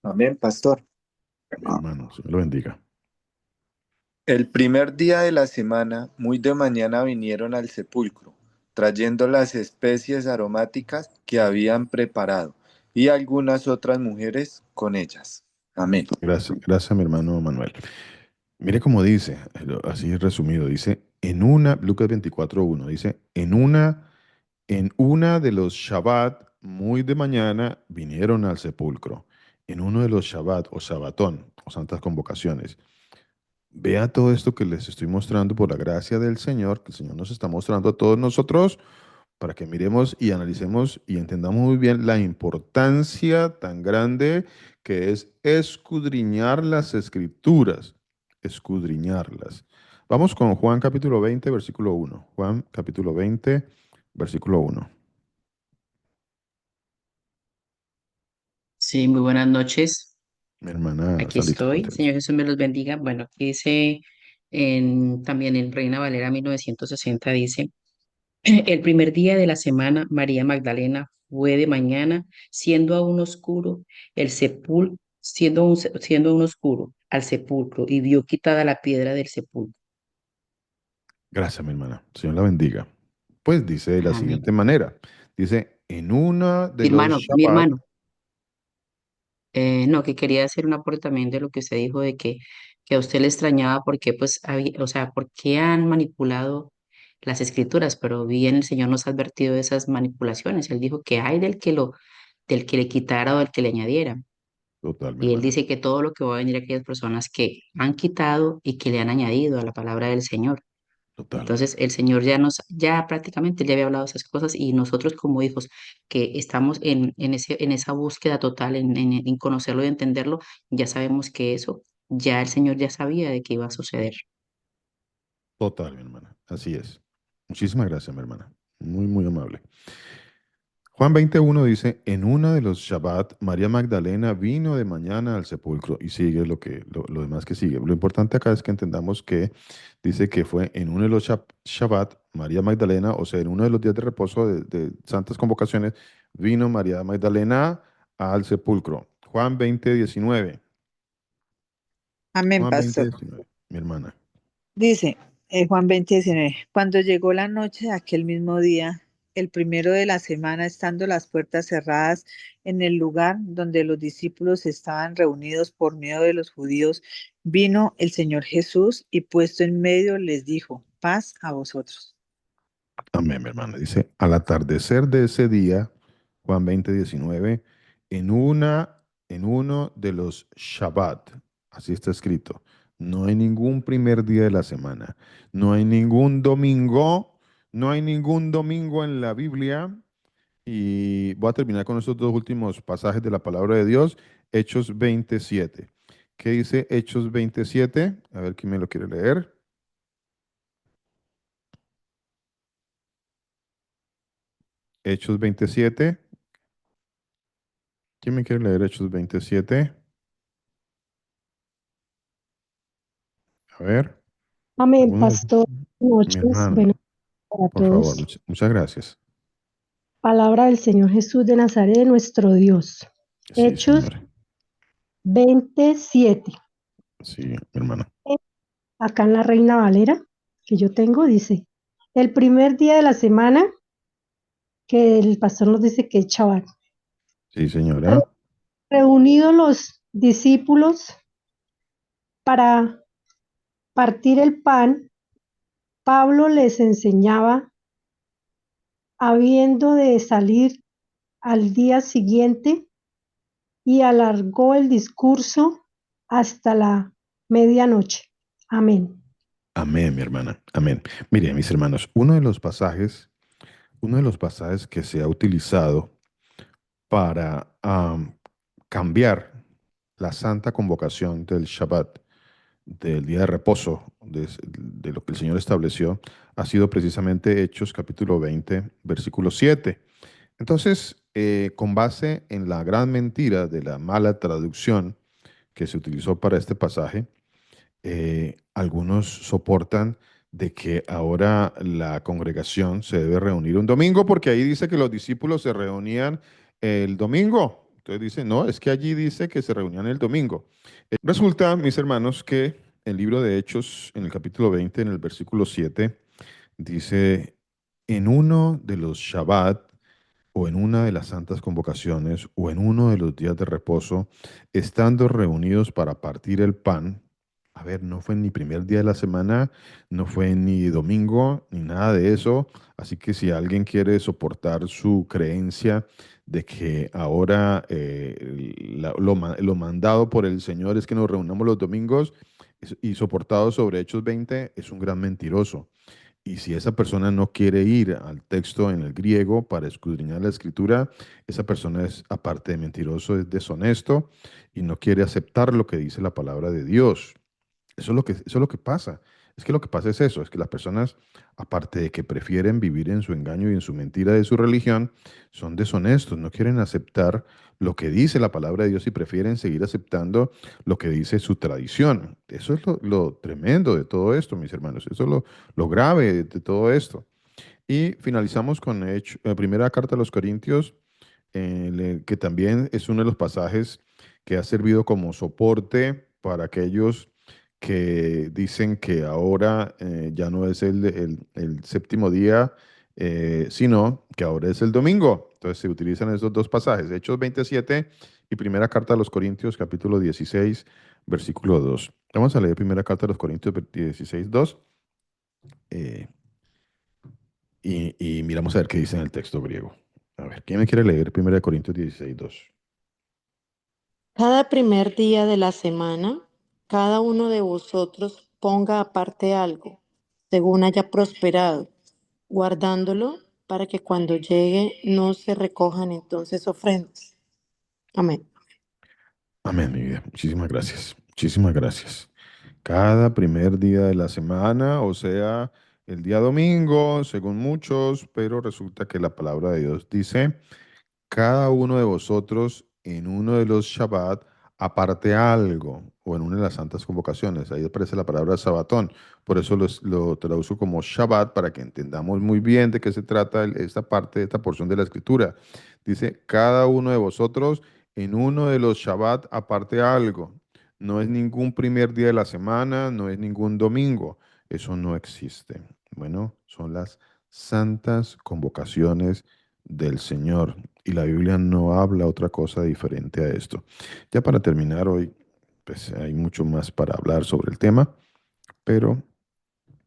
Amén, pastor. Mi hermano, Señor lo bendiga. El primer día de la semana, muy de mañana vinieron al sepulcro, trayendo las especies aromáticas que habían preparado, y algunas otras mujeres con ellas. Amén. Gracias, gracias, mi hermano Manuel. Mire cómo dice, así resumido, dice, Lucas 24:1, dice, en una de los Shabbat, muy de mañana, vinieron al sepulcro. En uno de los Shabbat o Sabbatón o santas convocaciones. Vea todo esto que les estoy mostrando por la gracia del Señor, que el Señor nos está mostrando a todos nosotros, para que miremos y analicemos y entendamos muy bien la importancia tan grande que es escudriñar las escrituras, escudriñarlas. Vamos con Juan capítulo 20, versículo 1. Juan capítulo 20, versículo 1. Sí, muy buenas noches. Mi hermana Aquí Sandita estoy. Montes. Señor Jesús me los bendiga. Bueno, aquí dice también en Reina Valera 1960 dice, el primer día de la semana, María Magdalena fue de mañana, siendo aún oscuro, siendo aún oscuro al sepulcro y vio quitada la piedra del sepulcro. Gracias, mi hermana. Señor la bendiga. Pues dice de la Amén. siguiente manera. Dice, en una de Mi los Shabbat. hermano, no, que quería hacer un aporte también de lo que usted dijo de que a usted le extrañaba porque, pues, o sea, por qué han manipulado las escrituras, pero bien el Señor nos ha advertido de esas manipulaciones. Él dijo que hay del que le quitara o del que le añadiera. Total, mi Y él hermana. dice que todo lo que va a venir a aquellas personas que han quitado y que le han añadido a la palabra del Señor. Total. Entonces el Señor ya prácticamente ya había hablado de esas cosas y nosotros como hijos que estamos en esa búsqueda total, en conocerlo y entenderlo, ya sabemos que eso, ya el Señor ya sabía de que iba a suceder. Total, mi hermana. Así es. Muchísimas gracias, mi hermana. Muy, muy amable. Juan 21 dice, en una de los Shabbat, María Magdalena vino de mañana al sepulcro y sigue lo demás que sigue. Lo importante acá es que entendamos que dice que fue en uno de los Shabbat, María Magdalena, o sea, en uno de los días de reposo de santas convocaciones, vino María Magdalena al sepulcro. Juan 20:19. Amén, Juan pastor. 20:19, mi hermana. Dice Juan 20:19, cuando llegó la noche de aquel mismo día, el primero de la semana, estando las puertas cerradas en el lugar donde los discípulos estaban reunidos por miedo de los judíos, vino el Señor Jesús y puesto en medio les dijo, paz a vosotros. Amén, mi hermana. Dice, al atardecer de ese día, Juan 20:19, en uno de los Shabbat, así está escrito, no hay ningún primer día de la semana, no hay ningún domingo, no hay ningún domingo en la Biblia. Y voy a terminar con estos dos últimos pasajes de la palabra de Dios, Hechos 27. ¿Qué dice Hechos 27? A ver quién me lo quiere leer. Hechos 27. ¿Quién me quiere leer Hechos 27? A ver, Amén, alguno de pastor. Buenas mi noches. hermano, Buenas para por favor, todos. muchas gracias. Palabra del Señor Jesús de Nazaret, nuestro Dios. Sí, Hechos señor. 27. Sí, mi hermana. Acá en la Reina Valera, que yo tengo, dice, el primer día de la semana, que el pastor nos dice que es Shabbat. Sí, señora. Reunidos los discípulos para partir el pan, Pablo les enseñaba, habiendo de salir al día siguiente, y alargó el discurso hasta la medianoche. Amén. Amén, mi hermana. Amén. Mire, mis hermanos, uno de los pasajes que se ha utilizado para cambiar la santa convocación del Shabbat, del día de reposo, de lo que el Señor estableció, ha sido precisamente Hechos capítulo 20, versículo 7. Entonces, con base en la gran mentira de la mala traducción que se utilizó para este pasaje, algunos soportan de que ahora la congregación se debe reunir un domingo, porque ahí dice que los discípulos se reunían el domingo. Entonces dice, no, es que allí dice que se reunían el domingo. Resulta, mis hermanos, que el libro de Hechos, en el capítulo 20, en el versículo 7, dice, en uno de los Shabbat, o en una de las santas convocaciones, o en uno de los días de reposo, estando reunidos para partir el pan. A ver, no fue ni primer día de la semana, no fue ni domingo, ni nada de eso. Así que si alguien quiere soportar su creencia de que ahora lo mandado por el Señor es que nos reunamos los domingos y soportado sobre Hechos 20, es un gran mentiroso. Y si esa persona no quiere ir al texto en el griego para escudriñar la escritura, esa persona es, aparte de mentiroso, es deshonesto y no quiere aceptar lo que dice la palabra de Dios. Eso es lo que pasa. Es que lo que pasa es eso, es que las personas, aparte de que prefieren vivir en su engaño y en su mentira de su religión, son deshonestos, no quieren aceptar lo que dice la palabra de Dios y prefieren seguir aceptando lo que dice su tradición. Eso es lo tremendo de todo esto, mis hermanos. Eso es lo grave de todo esto. Y finalizamos con la primera carta a los Corintios, que también es uno de los pasajes que ha servido como soporte para aquellos que dicen que ahora ya no es el séptimo día, sino que ahora es el domingo. Entonces se utilizan esos dos pasajes, Hechos 27 y primera carta a los Corintios, capítulo 16, versículo 2. Vamos a leer primera carta a los Corintios 16, 2. Y miramos a ver qué dice en el texto griego. A ver, ¿quién me quiere leer 1 Corintios 16, 2? Cada primer día de la semana, cada uno de vosotros ponga aparte algo, según haya prosperado, guardándolo para que cuando llegue no se recojan entonces ofrendas. Amén. Amén, mi vida. Muchísimas gracias. Muchísimas gracias. Cada primer día de la semana, o sea, el día domingo, según muchos, pero resulta que la palabra de Dios dice, cada uno de vosotros en uno de los Shabbat aparte algo, o en una de las santas convocaciones. Ahí aparece la palabra sabatón. Por eso lo traduzco como Shabbat, para que entendamos muy bien de qué se trata esta parte, esta porción de la escritura. Dice, cada uno de vosotros en uno de los Shabbat aparte algo. No es ningún primer día de la semana, no es ningún domingo. Eso no existe. Bueno, son las santas convocaciones del Señor. Y la Biblia no habla otra cosa diferente a esto. Ya para terminar hoy, pues hay mucho más para hablar sobre el tema, pero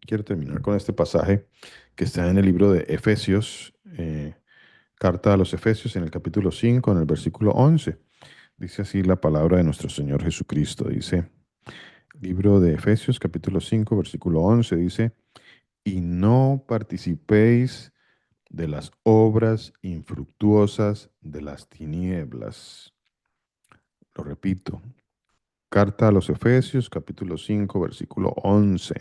quiero terminar con este pasaje que está en el libro de Efesios, carta a los Efesios en el capítulo 5, en el versículo 11. Dice así la palabra de nuestro Señor Jesucristo. Dice, libro de Efesios capítulo 5, versículo 11, dice, y no participéis de las obras infructuosas de las tinieblas. Lo repito, carta a los Efesios, capítulo 5, versículo 11.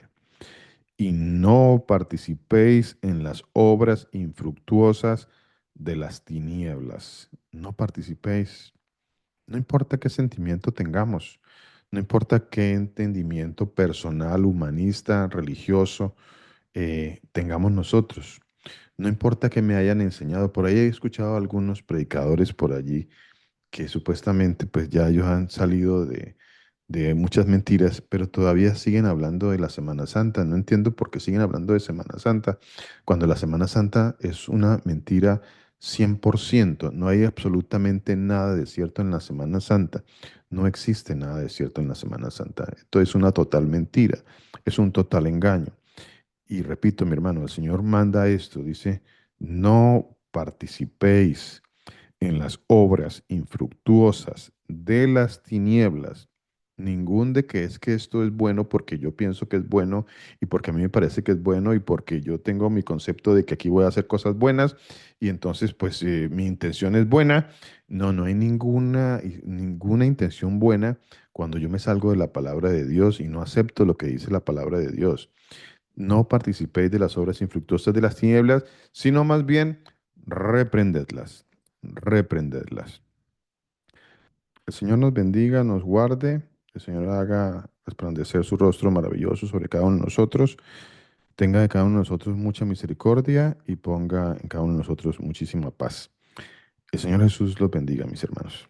Y no participéis en las obras infructuosas de las tinieblas. No participéis. No importa qué sentimiento tengamos, no importa qué entendimiento personal, humanista, religioso tengamos nosotros. No importa que me hayan enseñado, por ahí he escuchado a algunos predicadores por allí que supuestamente pues ya ellos han salido de muchas mentiras, pero todavía siguen hablando de la Semana Santa. No entiendo por qué siguen hablando de Semana Santa, cuando la Semana Santa es una mentira 100%. No hay absolutamente nada de cierto en la Semana Santa. No existe nada de cierto en la Semana Santa. Esto es una total mentira, es un total engaño. Y repito, mi hermano, el Señor manda esto, dice, no participéis en las obras infructuosas de las tinieblas, ningún de que es que esto es bueno porque yo pienso que es bueno y porque a mí me parece que es bueno y porque yo tengo mi concepto de que aquí voy a hacer cosas buenas y entonces pues mi intención es buena. No, no hay ninguna intención buena cuando yo me salgo de la palabra de Dios y no acepto lo que dice la palabra de Dios. No participéis de las obras infructuosas de las tinieblas, sino más bien reprendedlas, reprendedlas. El Señor nos bendiga, nos guarde, el Señor haga resplandecer su rostro maravilloso sobre cada uno de nosotros, tenga de cada uno de nosotros mucha misericordia y ponga en cada uno de nosotros muchísima paz. El Señor Jesús los bendiga, mis hermanos.